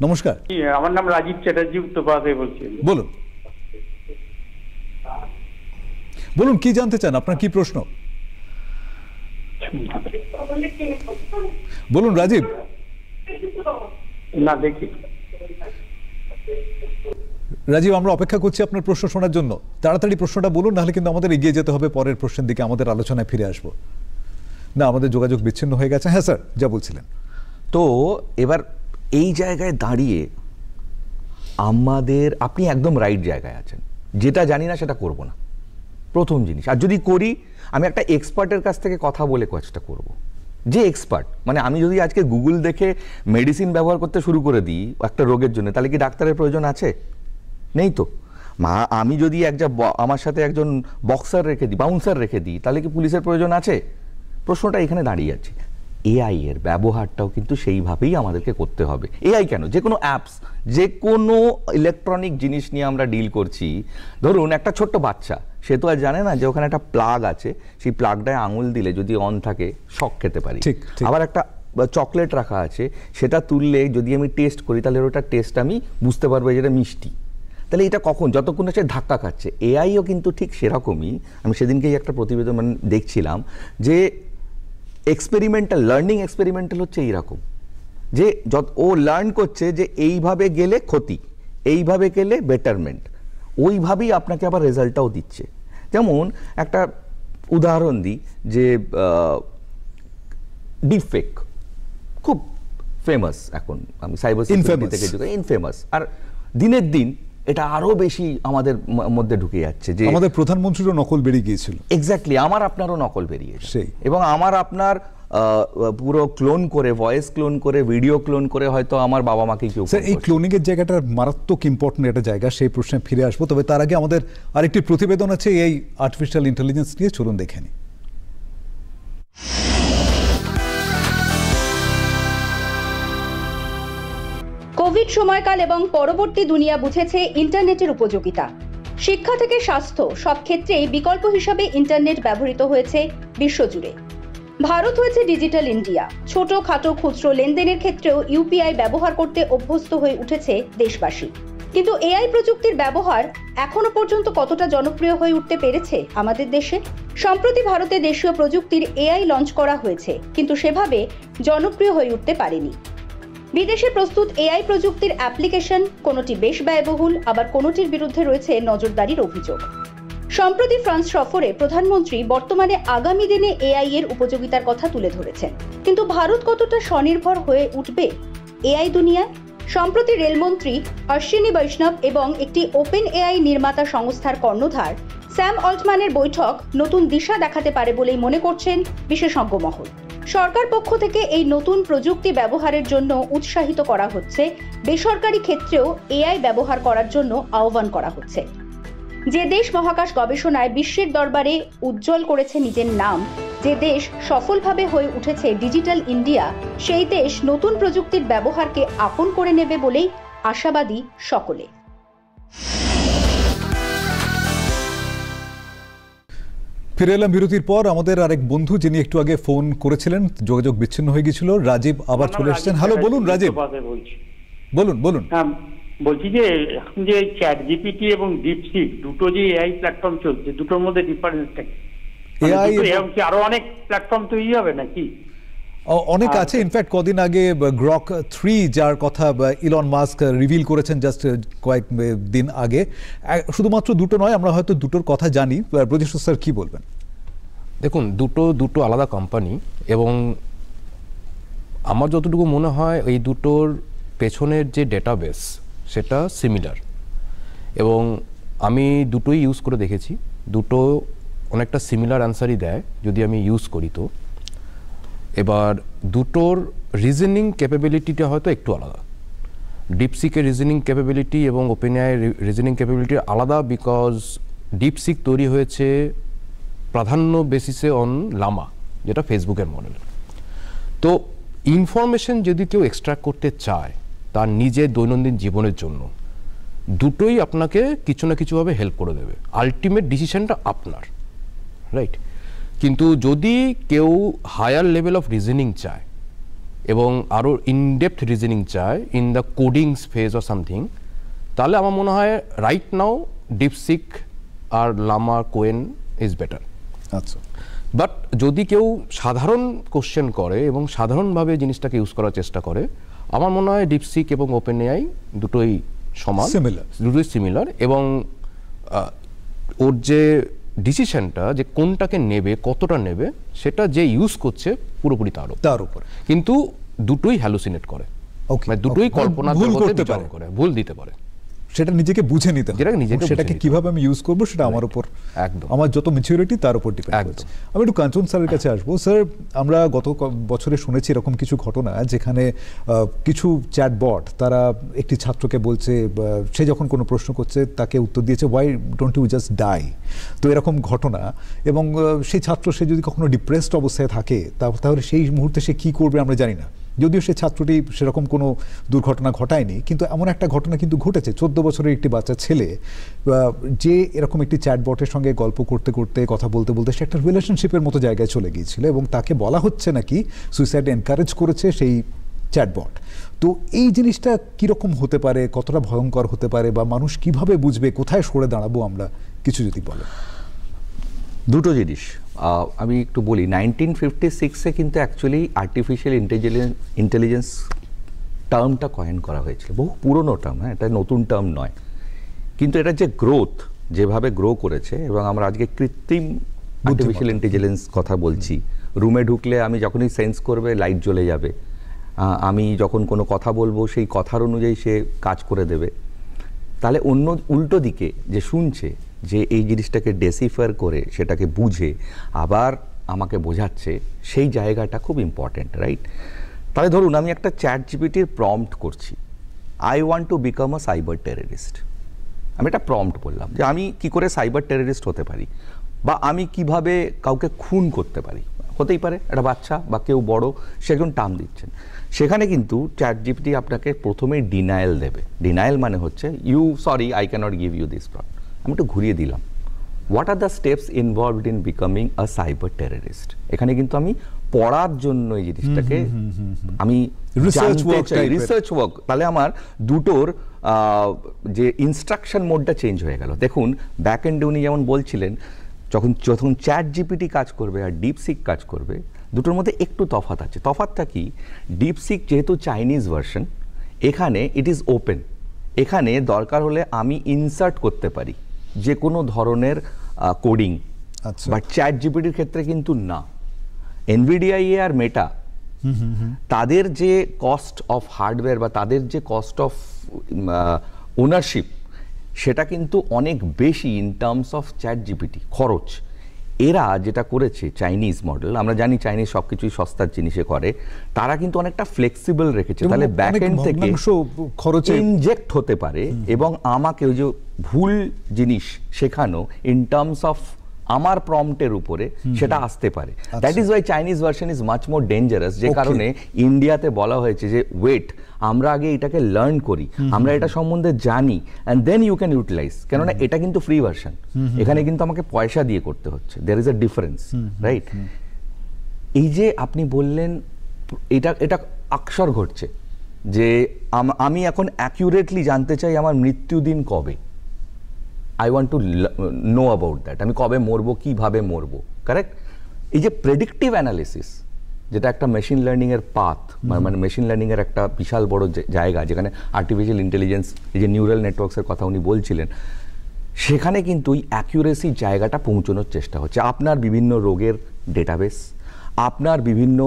নমস্কার, আমার নাম রাজীব চ্যাটার্জি, উত্তরপাড়া থেকে বলছি। বলুন বলুন, কি জানতে চান, আপনার কি প্রশ্ন? বলুন রাজীব। না দেখি রাজীব, আমরা অপেক্ষা করছি আপনার প্রশ্ন শোনার জন্য। তাড়াতাড়ি প্রশ্নটা বলুন, নাহলে কিন্তু আমাদের এগিয়ে যেতে হবে পরের প্রশ্নের দিকে, আমাদের আলোচনায় ফিরে আসবো। না, আমাদের যোগাযোগ বিচ্ছিন্ন হয়ে গেছে। হ্যাঁ স্যার, যা বলছিলেন। তো এবার এই জায়গায় দাঁড়িয়ে আমাদের, আপনি একদম রাইট জায়গায় আছেন, যেটা জানি না সেটা করব না, প্রথম জিনিস। আর যদি করি, আমি একটা এক্সপার্টের কাছ থেকে কথা বলে কাজটা করব, যে এক্সপার্ট। মানে আমি যদি আজকে গুগল দেখে মেডিসিন ব্যবহার করতে শুরু করে দিই একটা রোগের জন্য, তাহলে কি ডাক্তারের প্রয়োজন আছে? নেই তো। আমি যদি আমার সাথে একজন বক্সার রেখে দিই, বাউন্সার রেখে দিই, তাহলে কি পুলিশের প্রয়োজন আছে? প্রশ্নটা এখানে দাঁড়িয়ে আছে। এআই এর ব্যবহারটাও কিন্তু সেইভাবেই আমাদেরকে করতে হবে। এআই কেন, যে কোনো অ্যাপস, যে কোনো ইলেকট্রনিক জিনিস নিয়ে আমরা ডিল করছি। ধরুন একটা ছোট্ট বাচ্চা, সে তো আর জানে না যে ওখানে একটা প্লাগ আছে, সেই প্লাগটায় আঙুল দিলে যদি অন থাকে শক খেতে পারি। আবার একটা চকলেট রাখা আছে, সেটা তুললে যদি আমি টেস্ট করি, তাহলে ওটার টেস্ট আমি বুঝতে পারবো যেটা মিষ্টি। তাহলে এটা কখন, যতক্ষণ সে ধাক্কা খাচ্ছে। এআইও কিন্তু ঠিক সেরকমই। আমি সেদিনকেই একটা প্রতিবেদন দেখছিলাম যে এক্সপেরিমেন্টাল লার্নিং, এক্সপেরিমেন্টাল হচ্ছে এইরকম যে ও লার্ন করছে যে এইভাবে গেলে ক্ষতি, এইভাবে গেলে বেটারমেন্ট, ওইভাবেই আপনাকে আবার রেজাল্টটাও দিচ্ছে। যেমন একটা উদাহরণ দিই, যে ডিপফেক খুব ফেমাস এখন, আমি সাইবার সিকিউরিটি থেকে ইনফেমাস, আর দিনের দিন এটা আরো বেশি আমাদের মধ্যে ঢুকে যাচ্ছে। যে আমাদের প্রধানমন্ত্রীরও নকল বেরিয়ে গিয়েছিল। এক্স্যাক্টলি, আমার আপনারও নকল বেরিয়েছে, এবং আমার আপনার পুরো ক্লোন করে, ভয়েস ক্লোন করে, ভিডিও ক্লোন করে হয়তো আমার বাবা মাকে কেউ। স্যার, এই ক্লোনিং এর জায়গাটা মারাত্মক ইম্পর্টেন্ট একটা জায়গা, সেই প্রশ্নে ফিরে আসবো। তবে তার আগে আমাদের আরেকটি প্রতিবেদন আছে এই আর্টিফিশিয়াল ইন্টেলিজেন্স নিয়ে, চলুন দেখে নিই। কোভিড সময়কাল এবং পরবর্তী দুনিয়া বুঝেছে ইন্টারনেটের উপযোগিতা। শিক্ষা থেকে স্বাস্থ্য সব ক্ষেত্রেই বিকল্প হিসাবে ইন্টারনেট ব্যবহৃত হয়েছে বিশ্বজুড়ে। ভারত হয়েছে ডিজিটাল ইন্ডিয়া। ছোটখাটো খুচরো লেনদেনের ক্ষেত্রেও ইউপিআই ব্যবহার করতে অভ্যস্ত হয়ে উঠেছে দেশবাসী। কিন্তু এআই প্রযুক্তির ব্যবহার এখনো পর্যন্ত কতটা জনপ্রিয় হয়ে উঠতে পেরেছে আমাদের দেশে? সম্প্রতি ভারতে দেশীয় প্রযুক্তির এআই লঞ্চ করা হয়েছে, কিন্তু সেভাবে জনপ্রিয় হয়ে উঠতে পারেনি। বিদেশে প্রস্তুত এআই প্রযুক্তির অ্যাপ্লিকেশন কোনোটি বেশ ব্যয়বহুল, আবার কোনোটির বিরুদ্ধে রয়েছে নজরদারির অভিযোগ। সম্প্রতি ফ্রান্স সফরে প্রধানমন্ত্রী বর্তমানে আগামী দিনে এআই এর উপযোগিতার কথা তুলে ধরেছেন। কিন্তু ভারত কতটা স্বনির্ভর হয়ে উঠবে এআই দুনিয়ায়? সম্প্রতি রেলমন্ত্রী অশ্বিনী বৈষ্ণব এবং একটি ওপেন এআই নির্মাতা সংস্থার কর্ণধার স্যাম অল্টম্যানের বৈঠক নতুন দিশা দেখাতে পারে বলেই মনে করছেন বিশেষজ্ঞ মহল। সরকার পক্ষ থেকে এই নতুন প্রযুক্তি ব্যবহারের জন্য উৎসাহিত করা হচ্ছে, বেসরকারি ক্ষেত্রেও এআই ব্যবহার করার জন্য আহ্বান করা হচ্ছে। যে দেশ মহাকাশ গবেষণায় বিশ্বের দরবারে উজ্জ্বল করেছে নিজের নাম, যে দেশ সফলভাবে হয়ে উঠেছে ডিজিটাল ইন্ডিয়া, সেই দেশ নতুন প্রযুক্তির ব্যবহারকে আপন করে নেবে বলেই আশাবাদী সকলে। ফিরে এলাম বিরতির পর। আমাদের আরেক বন্ধু যিনি একটু আগে ফোন করেছিলেন, যোগাযোগ বিচ্ছিন্ন হয়ে গিয়েছিল, রাজীব আবার চলে এসেছেন। হ্যালো, বলুন রাজীব, বলুন। হ্যাঁ, বলছি যে এখন যে চ্যাট জিপিটি এবং ডিপসিক দুটো যে এআই প্ল্যাটফর্ম চলছে, দুটোর মধ্যে ডিফারেন্সটা কি? এআই কি আরো অনেক প্ল্যাটফর্ম তৈরি হবে নাকি? অনেক আছে। ইনফ্যাক্ট কদিন আগে গ্রক 3 যার কথা ইলন মাস্ক রিভিল করেছেন জাস্ট কয়েক দিন আগে, শুধুমাত্র দুটো নয়, আমরা হয়তো দুটোর কথা জানি। ব্রজেশ স্যার কি বলবেন? দেখুন, দুটো আলাদা কোম্পানি, এবং আমার যতটুকু মনে হয় এই দুটোর পেছনের যে ডেটাবেস সেটা সিমিলার, এবং আমি দুটোই ইউজ করে দেখেছি। দুটো অনেকটা সিমিলার অ্যান্সারই দেয় যদি আমি ইউজ করি। তো এবার দুটোর রিজনিং ক্যাপাবিলিটিটা হয়তো একটু আলাদা। ডিপসিকের রিজনিং ক্যাপাবিলিটি এবং ওপেনএআই রিজনিং ক্যাপাবিলিটি আলাদা, বিকজ ডিপসিক তৈরি হয়েছে প্রাধান্য বেসিসে অন লামা, যেটা ফেসবুকের মডেল। তো ইনফরমেশন যদি কেউ এক্সট্রাক্ট করতে চায় তার নিজের দৈনন্দিন জীবনের জন্য, দুটোই আপনাকে কিছু না কিছুভাবে হেল্প করে দেবে। আলটিমেট ডিসিশনটা আপনার, রাইট? কিন্তু যদি কেউ হায়ার লেভেল অফ রিজনিং চায় এবং আরও ইনডেপথ রিজনিং চায় in the codings phase or something, তাহলে আমার মনে হয় রাইট নাও ডিপসিক আর লামা কোয়েন ইজ বেটার। আচ্ছা, বাট যদি কেউ সাধারণ কোশ্চেন করে এবং সাধারণভাবে জিনিসটাকে ইউজ করার চেষ্টা করে, আমার মনে হয় ডিপসিক এবং ওপেন এআই দুটোই সমান, দুটোই সিমিলার, এবং ওর যে ডিসিশনটা যে কোনটাকে নেবে, কতটা নেবে, সেটা যে ইউজ করছে পুরোপুরি তার উপর। কিন্তু দুটোই হ্যালুসিনেট করে, মানে দুটোই কল্পনা করে, ভুল দিতে পারে। সেটা নিজেকে বুঝে নিতে হবে, সেটাকে কিভাবে আমি ইউজ করবো সেটা আমার উপর, একদম আমার যত ম্যাচুরিটি তার উপর ডিপেন্ড করছে। আমি একটু কাঞ্চন স্যারের কাছে আসবো। স্যার, আমরা গত বছরে শুনেছি এরকম কিছু ঘটনা যেখানে কিছু চ্যাটবট তারা একটি ছাত্রকে বলছে, সে যখন কোনো প্রশ্ন করছে তাকে উত্তর দিয়েছে why don't you just die. তো এরকম ঘটনা, এবং সেই ছাত্র সে যদি কখনো ডিপ্রেসড অবস্থায় থাকে তাহলে সেই মুহূর্তে সে কী করবে আমরা জানি না। যদিও সে ছাত্রটি সেরকম কোনো দুর্ঘটনা ঘটায়নি, কিন্তু এমন একটা ঘটনা কিন্তু ঘটেছে। 14 বছরের একটি বাচ্চা ছেলে যে এরকম একটি চ্যাটবটের সঙ্গে গল্প করতে করতে, কথা বলতে বলতে সে একটা রিলেশনশিপের মতো জায়গায় চলে গিয়েছিল, এবং তাকে বলা হচ্ছে নাকি সুইসাইড এনকারেজ করেছে সেই চ্যাটবট। তো এই জিনিসটা কীরকম হতে পারে, কতটা ভয়ঙ্কর হতে পারে, বা মানুষ কিভাবে বুঝবে, কোথায় সরে দাঁড়াবো আমরা, কিছু যদি বলেন। দুটো জিনিস আমি একটু বলি। 1956-এ কিন্তু অ্যাকচুয়ালি আর্টিফিশিয়াল ইন্টেলিজেন্স টার্মটা কয়েন করা হয়েছিল। বহু পুরনো টার্ম, হ্যাঁ, এটা নতুন টার্ম নয়। কিন্তু এটা যে গ্রোথ, যেভাবে গ্রো করেছে, এবং আমরা আজকে কৃত্রিম আর্টিফিশিয়াল ইন্টেলিজেন্স কথা বলছি। রুমে ঢুকলে আমি যখনই সেন্স করবে লাইট জ্বলে যাবে, আমি যখন কোনো কথা বলবো সেই কথার অনুযায়ী সে কাজ করে দেবে। তাহলে উল্টো দিকে যে শুনছে, যে এই জিনিসটাকে ডেসিফার করে সেটাকে বুঝে আবার আমাকে বোঝাচ্ছে, সেই জায়গাটা খুব ইম্পর্ট্যান্ট, রাইট? তাহলে ধরুন আমি একটা চ্যাট জিপিটির প্রম্পট করছি, I want to become a cyber terrorist. আমি একটা প্রম্পট বললাম যে আমি কি করে সাইবার টেররিস্ট হতে পারি, বা আমি কিভাবে কাউকে খুন করতে পারি। হতেই পারে একটা বাচ্চা বা কেউ বড়, সে একজন টার্ম দিচ্ছেন। সেখানে কিন্তু চ্যাট জিপিটি আপনাকে প্রথমেই ডিনায়াল দেবে। ডিনায়াল মানে হচ্ছে sorry I cannot give you this prompt, আমি একটু ঘুরিয়ে দিলাম, what are the steps involved in becoming a cyber terrorist. এখানে কিন্তু আমি পড়ার জন্য এই জিনিসটাকে আমি রিসার্চ ওয়ার্ক, তাহলে আমার দুটোর যে ইনস্ট্রাকশন মোডটা চেঞ্জ হয়ে গেল। দেখুন ব্যাক এন্ডে উনি যেমন বলছিলেন, যখন চ্যাট জিপিটি কাজ করবে আর ডিপসিক কাজ করবে, দুটোর মধ্যে একটু তফাৎ আছে। তফাৎটা কি, ডিপসিক যেহেতু চাইনিজ ভার্সন, এখানে ইট ইজ ওপেন, এখানে দরকার হলে আমি ইনসার্ট করতে পারি যে কোনো ধরনের কোডিং, বাট চ্যাট জিপিটির ক্ষেত্রে কিন্তু না। এনভিডিআই আর মেটা তাদের যে কস্ট অফ হার্ডওয়্যার বা তাদের যে কস্ট অফ ওনারশিপ, সেটা কিন্তু অনেক বেশি in terms of chat GPT খরচ। এরা যেটা করেছে চাইনিজ মডেল, আমরা জানি চাইনিজ সব কিছুই সস্তার জিনিসে করে, তারা কিন্তু অনেকটা ফ্লেক্সিবল রেখেছে, তাহলে ব্যাক এন্ড থেকে খরচে ইনজেক্ট হতে পারে এবং আমাকে ওই যে ভুল জিনিস শেখানো ইন টার্মস অফ আমার প্রম্পটের উপরে সেটা আসতে পারে। That is Y Chinese version is much more dangerous, যে কারণে ইন্ডিয়াতে বলা হয়েছে যে ওয়েট, আমরা আগে এটাকে লার্ন করি, আমরা এটা সম্বন্ধে জানি, and then you can utilise. কেননা এটা কিন্তু ফ্রি ভার্সন, এখানে কিন্তু আমাকে পয়সা দিয়ে করতে হচ্ছে, there is a difference, right? এই যে আপনি বললেন এটা আকসর ঘটছে যে আমি এখন অ্যাকিউরেটলি জানতে চাই আমার মৃত্যুদিন কবে, I want to know about that, আমি কবে মরবো, কিভাবে মরবো, কারেক্ট? এই যে প্রেডিক্টিভ অ্যানালিসিস, যেটা একটা মেশিন লার্নিংয়ের পাথ, মানে মেশিন লার্নিংয়ের একটা বিশাল বড় জায়গা, যেখানে আর্টিফিশিয়াল ইন্টেলিজেন্স, এই যে নিউরাল নেটওয়ার্কসের কথা উনি বলছিলেন, সেখানে কিন্তু ওই অ্যাকিউরেসি জায়গাটা পৌঁছানোর চেষ্টা হচ্ছে। আপনার বিভিন্ন রোগের ডেটাবেস, আপনার বিভিন্ন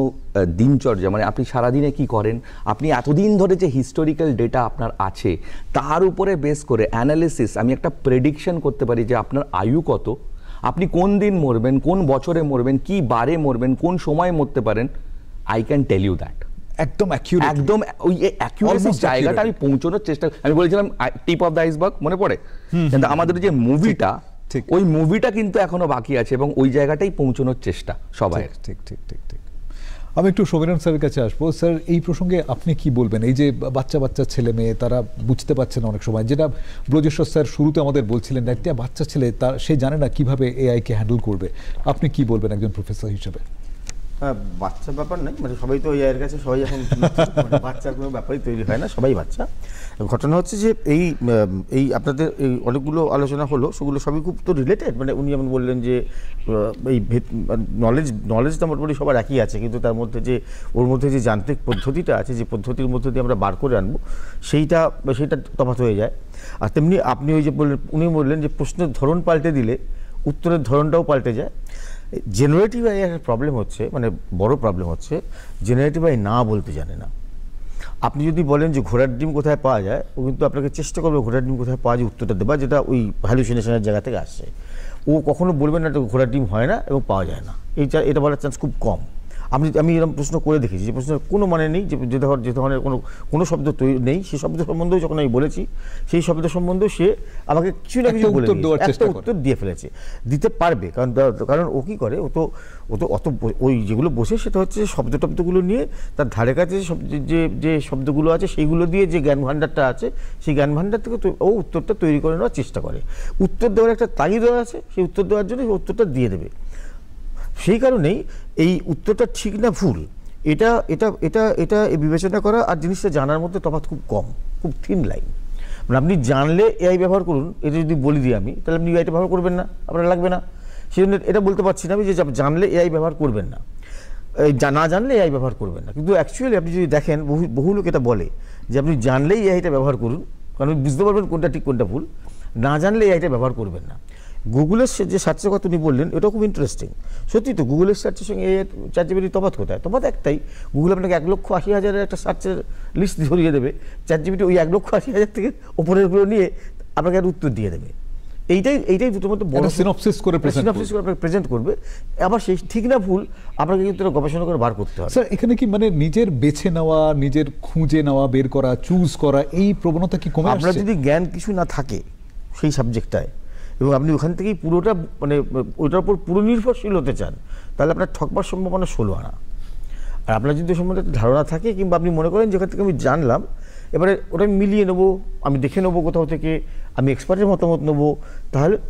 দিনচর্যা, মানে আপনি সারাদিনে কি করেন, আপনি এতদিন ধরে যে হিস্টোরিক্যাল ডেটা আপনার আছে, তার উপরে বেস করে অ্যানালিসিস, আমি একটা প্রেডিকশন করতে পারি যে আপনার আয়ু কত, আপনি কোন দিন মরবেন, কোন বছরে মরবেন, কি বারে মরবেন, কোন সময় মরতে পারেন, I can tell you that. একদম ওই অ্যাকিউরেসি জায়গাটা আমি পৌঁছানোর চেষ্টা, আমি বলেছিলাম টিপ অফ দ্য আইসবার্গ, মনে পড়ে? কিন্তু আমাদের যে মুভিটা, ওই মুভিটা কিন্তু এখনো বাকি আছে এবং ওই জায়গাটাই পৌঁছানোর চেষ্টা সবাই। ঠিক ঠিক ঠিক ঠিক। আমি একটু সমীরণ স্যারের কাছে আসবো। স্যার, এই প্রসঙ্গে আপনি কি বলবেন? এই যে বাচ্চা ছেলে মেয়ে, তারা বুঝতে পারছে না অনেক সময়, যেটা ব্রজেশ্বর স্যার শুরুতে আমাদের বলছিলেন, একটা বাচ্চা ছেলে তার সে জানে না কিভাবে এআইকে হ্যান্ডেল করবে, আপনি কি বলবেন একজন প্রফেসর হিসেবে? বাচ্চা ব্যাপার নাই, মানে সবাই তো এআইয়ের কাছে সবাই এখন বাচ্চার কোনো ব্যাপারই তৈরি হয় না, সবাই বাচ্চা। ঘটনা হচ্ছে যে এই আপনাদের এই অনেকগুলো আলোচনা হলো, সেগুলো সবই খুব তো রিলেটেড। মানে উনি যেমন বললেন যে এই নলেজটা মোটামুটি সবার একই আছে, কিন্তু তার মধ্যে যে ওর মধ্যে যে যান্ত্রিক পদ্ধতিটা আছে, যে পদ্ধতির মধ্যে দিয়ে আমরা বার করে আনবো, সেইটা তফাৎ হয়ে যায়। আর তেমনি আপনি ওই যে বললেন, উনি বললেন যে প্রশ্নের ধরন পাল্টে দিলে উত্তরের ধরনটাও পাল্টে যায়। জেনারেটিভ আই একটা প্রবলেম হচ্ছে, মানে বড় প্রবলেম হচ্ছে, জেনারেটিভ আই না বলতে জানে না। আপনি যদি বলেন যে ঘোড়ার ডিম কোথায় পাওয়া যায়, ও কিন্তু আপনাকে চেষ্টা করবে ঘোড়ার ডিম কোথায় পাওয়া যায় উত্তরটা দেবা, যেটা ওই হ্যালুসিনেশনের জায়গা থেকে আসছে। ও কখনো বলবে না ঘোড়ার ডিম হয় না এবং পাওয়া যায় না, এটা বলার চান্স খুব কম। আমি এরকম প্রশ্ন করে দেখেছি যে প্রশ্নের কোনো মানে নেই, যে ধরনের কোনো শব্দ তৈরি নেই, সেই শব্দ সম্বন্ধেও যখন আমি বলেছি, সেই শব্দ সম্বন্ধেও সে আমাকে কিছু না কিছু বলে একটা উত্তর দিয়ে ফেলেছে, দিতে পারবে। কারণ ও কী করে, ও তো অত ওই যেগুলো বসে, সেটা হচ্ছে শব্দ টব্দগুলো নিয়ে তার ধারে কাছে যে শব্দগুলো আছে সেইগুলো দিয়ে যে জ্ঞান ভাণ্ডারটা আছে, সেই জ্ঞান ভাণ্ডার থেকে ও উত্তরটা তৈরি করে নেওয়ার চেষ্টা করে। উত্তর দেওয়ার একটা তাগিদ আছে, সেই উত্তর দেওয়ার জন্য সেই উত্তরটা দিয়ে দেবে। সেই কারণেই এই উত্তরটা ঠিক না ভুল, এটা এটা এটা এটা বিবেচনা করা আর জিনিসটা জানার মধ্যে তফাৎ খুব কম, খুব থিন লাইন। মানে আপনি জানলে এআই ব্যবহার করুন, এটা যদি বলি দিই আমি, তাহলে আপনি এআইটা ব্যবহার করবেন না, আপনার লাগবে না। সেই জন্য এটা বলতে পারছি না আমি যে জানলে এআই ব্যবহার করবেন না, না জানলে এআই ব্যবহার করবেন না। কিন্তু অ্যাকচুয়ালি আপনি যদি দেখেন, বহু লোক এটা বলে যে আপনি জানলেই এআইটা ব্যবহার করুন, কারণ বুঝতে পারবেন কোনটা ঠিক কোনটা ভুল, না জানলে এআইটা ব্যবহার করবেন না। গুগলের যে সার্চের কথা উনি বললেন, এটা খুব ইন্টারেস্টিং। সত্যি তো, গুগলের সার্চের সঙ্গে চ্যাট জিপিটির তফাৎ কোথায়? তফাৎ একটাই, গুগল আপনাকে 1,80,000 একটা সার্চের লিস্ট ধরিয়ে দেবে, চ্যাট জিপিটি ওই 1,80,000 থেকে ওপরের গুলো নিয়ে আপনাকে একটা উত্তর দিয়ে দেবে। এইটাই দুটোর মধ্যে বড় সিনপসিস করে প্রেজেন্ট করবে। আবার সেই ঠিক না ভুল আপনাকে কিন্তু গবেষণা করে বার করতে হবে। স্যার, এখানে কি মানে নিজের বেছে নেওয়া, নিজের খুঁজে নেওয়া, বের করা, চুজ করা, এই প্রবণতা কি কমে আসছে? আপনার যদি জ্ঞান কিছু না থাকে সেই সাবজেক্টটায়, এবং আপনি ওখান থেকেই পুরোটা মানে ওইটার উপর পুরো নির্ভরশীল হতে চান, তাহলে আপনার ঠকবার সম্ভাবনা 16 আনা। আর আপনার যদি সম্বন্ধে একটা ধারণা থাকে, কিংবা আপনি মনে করেন যেখান থেকে আমি জানলাম এবারে ওটা আমি মিলিয়ে নেবো, আমি দেখে নেবো কোথাও থেকে, আমি এক্সপার্টের মতামত নেবো,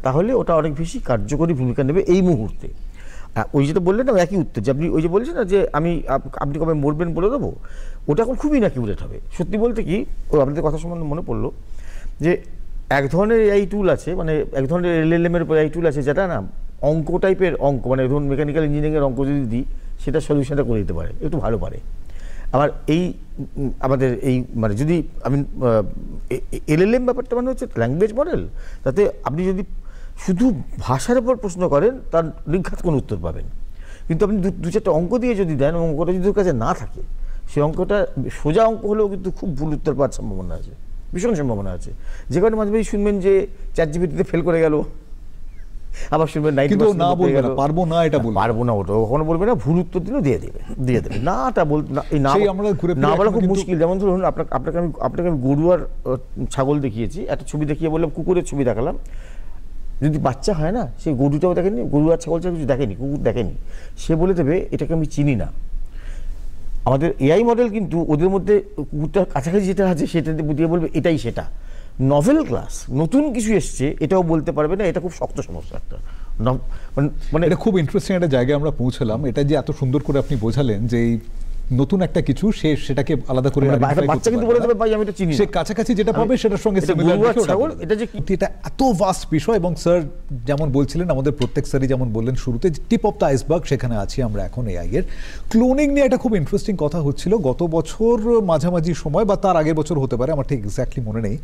তাহলে ওটা অনেক বেশি কার্যকরী ভূমিকা নেবে এই মুহূর্তে। ওই যেটা বললেন না একই উত্তর, যে আপনি ওই যে বলছেন না যে আপনি কবে মরবেন বলে দেবো, ওটা এখন খুবই ইনঅ্যাকিউরেট হবে। সত্যি বলতে কি, আপনাদের কথা সম্বন্ধে মনে পড়লো যে এক ধরনের এআই টুল আছে, মানে এক ধরনের LLM-এর এআই টুল আছে যেটা না অঙ্ক টাইপের অঙ্ক, মানে ধরুন মেকানিক্যাল ইঞ্জিনিয়ারিংয়ের অঙ্ক যদি দিই সেটা সলিউশনটা করে দিতে পারে, একটু ভালো পারে। আবার আমাদের এই মানে যদি আমি LLM ব্যাপারটা মানে হচ্ছে ল্যাঙ্গুয়েজ মডেল, তাতে আপনি যদি শুধু ভাষার উপর প্রশ্ন করেন তার নির্ঘাত কোনো উত্তর পাবেন, কিন্তু আপনি দু চারটা অঙ্ক দিয়ে যদি দেন, অঙ্কটা যদি ওর কাছে না থাকে, সেই অঙ্কটা সোজা অঙ্ক হলেও কিন্তু খুব ভুল উত্তর পাওয়ার সম্ভাবনা আছে, ভীষণ সম্ভাবনা আছে। যে কারণে মাঝে মাঝে শুনবেন যে ChatGPT-তে ফেল করে গেল, আবার শুনবেন 90% পারবো না, এটা পারবো না, ওটা কখনো বলবে না, ভুল উত্তর দিলেও দিয়ে দেবে নাটা না বলা খুব মুশকিল। যেমন ধরুন আপনাকে আমি গরু আর ছাগল দেখিয়েছি, একটা ছবি দেখিয়ে বললাম, কুকুরের ছবি দেখালাম, যদি বাচ্চা হয় না, সে গরুটাও দেখেনি, গরু আর ছাগল ছাড়া কিছু দেখেনি, কুকুর দেখেনি, সে বলে দেবে এটাকে আমি চিনি না। আমাদের এআই মডেল কিন্তু ওদের মধ্যে কুকুরটার কাছাকাছি যেটা আছে সেটা দিয়ে বলবে এটাই সেটা। নভেল ক্লাস, নতুন কিছু এসছে, এটাও বলতে পারবে না, এটা খুব শক্ত সমস্যা একটা। মানে এটা খুব ইন্টারেস্টিং একটা জায়গায় আমরা পৌঁছলাম। এটা যে এত সুন্দর করে আপনি বোঝালেন যে নতুন একটা কিছু সেটাকে আলাদা করে বাচ্চা কিন্তু বলে দেবে ভাই আমি এটা চিনি, সে কাছাকাছি যেটা পাবে সেটার সঙ্গে এটা এত ভাস্ট বিষয়। এবং স্যার যেমন বলছিলেন, আমাদের প্রত্যেক স্যারই যেমন বললেন শুরুতে, টিপ অফ দ্য আইসবার্গ সেখানে আছি আমরা এখন এআই এর। ক্লোনিং নিয়ে একটা খুব ইন্টারেস্টিং কথা হচ্ছিল গত বছর মাঝামাঝি সময়, বা তার আগের বছর হতে পারে, আমার ঠিক এক্স্যাক্টলি মনে নেই।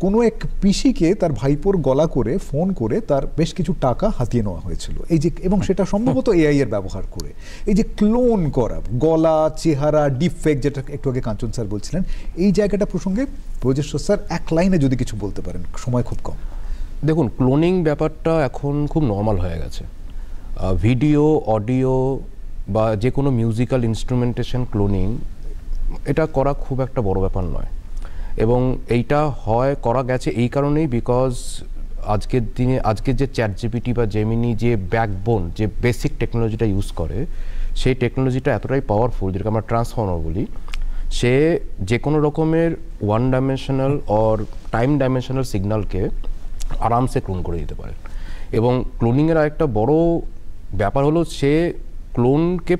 কোনো এক পিসিকে তার ভাইপোর গলা করে ফোন করে তার বেশ কিছু টাকা হাতিয়ে নেওয়া হয়েছিল, এই যে, এবং সেটা সম্ভবত এআই এর ব্যবহার করে। এই যে ক্লোন করা, গলা, চেহারা, ডিপ ফেক, যেটা একটু আগে কাঞ্চন স্যার বলছিলেন, এই জায়গাটা প্রসঙ্গে প্রজেশ্বর স্যার এক লাইনে যদি কিছু বলতে পারেন, সময় খুব কম। দেখুন, ক্লোনিং ব্যাপারটা এখন খুব নর্মাল হয়ে গেছে। ভিডিও, অডিও বা যে কোনো মিউজিক্যাল ইনস্ট্রুমেন্টেশন ক্লোনিং, এটা করা খুব একটা বড় ব্যাপার নয়। এবং এইটা করা গেছে এই কারণেই, বিকজ আজকের দিনে আজকের যে ChatGPT বা জেমিনি যে ব্যাকবোন, যে বেসিক টেকনোলজিটা ইউজ করে, সেই টেকনোলজিটা এতটাই পাওয়ারফুল, যেটাকে আমরা ট্রান্সফর্মার বলি। সে যে কোনো রকমের one dimensional or time dimensional সিগন্যালকে আরামসে ক্লোন করে দিতে পারে। এবং ক্লোনিংয়ের আরেকটা বড় ব্যাপার হলো, সে ক্লোনকে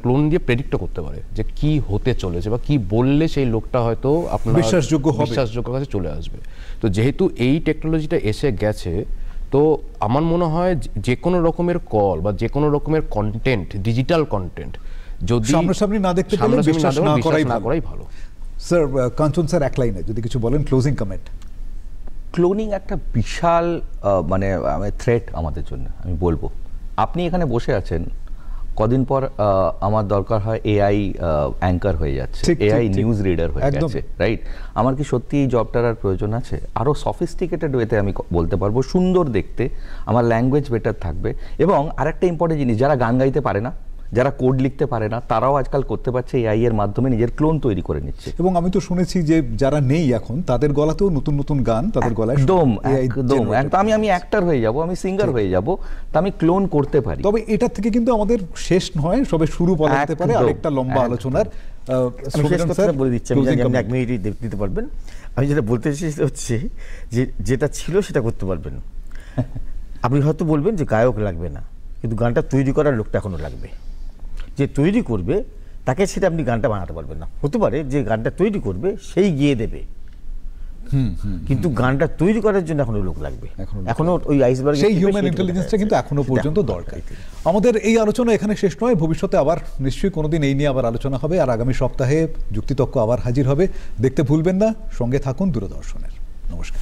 ক্লোন দিয়ে প্রেডিক্টও করতে পারে যে কি হতে চলেছে, বা কি বললে সেই লোকটা হয়তো আপনার বিশ্বাসযোগ্য কাছে চলে আসবে। তো যেহেতু এই টেকনোলজিটা এসে গেছে, তো আমার মনে হয় যে কোনো রকমের কল বা যে কোনো রকমের কন্টেন্ট, ডিজিটাল কন্টেন্ট যদি সামনাসামনি না দেখতে পেলে বিশ্বাস না করাই ভালো। স্যার, কাঞ্চন স্যার এক লাইনে যদি কিছু বলেন, ক্লোজিং কমেন্ট। ক্লোনিং একটা বিশাল মানে থ্রেট আমাদের জন্য, আমি বলবো। আপনি এখানে বসে আছেন, কদিন পর আমার দরকার হয় এআই অ্যাঙ্কার হয়ে যাচ্ছে, এআই নিউজ রিডার হয়ে যাচ্ছে, রাইট? আমার কি সত্যি এই জবটার আর প্রয়োজন আছে? আরও সফিস্টিকেটেড ওয়েতে আমি বলতে পারবো, সুন্দর দেখতে, আমার ল্যাঙ্গুয়েজ বেটার থাকবে। এবং আরেকটা ইম্পর্টেন্ট জিনিস, যারা গান গাইতে পারে না, যারা কোড লিখতে পারে না, তারাও আজকাল করতে পারছে এআই এর মাধ্যমে, নিজের ক্লোন তৈরি করে নিচ্ছে। এবং আমি তো শুনেছি যে যারা নেই এখন, তাদের গলাতেও নতুন নতুন গান তাদের গলায় একদম আমি অ্যাক্টর হয়ে যাব, আমি সিঙ্গার হয়ে যাব, তা আমি ক্লোন করতে পারি। তবে এটা থেকে কিন্তু আমাদের শেষ নয়, সবে শুরু বলা যেতে পারে আরেকটা লম্বা আলোচনার। বলে দিচ্ছি, আপনি 1 মিনিট দিতে পারবেন। আমি যেটা বলতে চাইছি সেটা হচ্ছে যে যেটা ছিল সেটা করতে পারবেন। আপনি হয়তো বলবেন যে গায়ক লাগবে না, কিন্তু গানটা তৈরি করার লোকটা এখনো লাগবে। যে তৈরি করবে তাকে সেটা আপনি গানটা বানাতে পারবেন না। হতে পারে যে গানটা তৈরি করবে সেই গিয়ে দেবে, কিন্তু গানটা তৈরি করার জন্য এখনো লোক লাগবে, এখনো ওই আইসবার্গ, সেই হিউম্যান ইন্টেলিজেন্সটা কিন্তু এখনো পর্যন্ত দরকার। আমাদের এই আলোচনা এখানে শেষ নয়, ভবিষ্যতে আবার নিশ্চয়ই কোনোদিন এই নিয়ে আবার আলোচনা হবে। আর আগামী সপ্তাহে যুক্তিতক্ক আবার হাজির হবে, দেখতে ভুলবেন না। সঙ্গে থাকুন দূরদর্শনের। নমস্কার।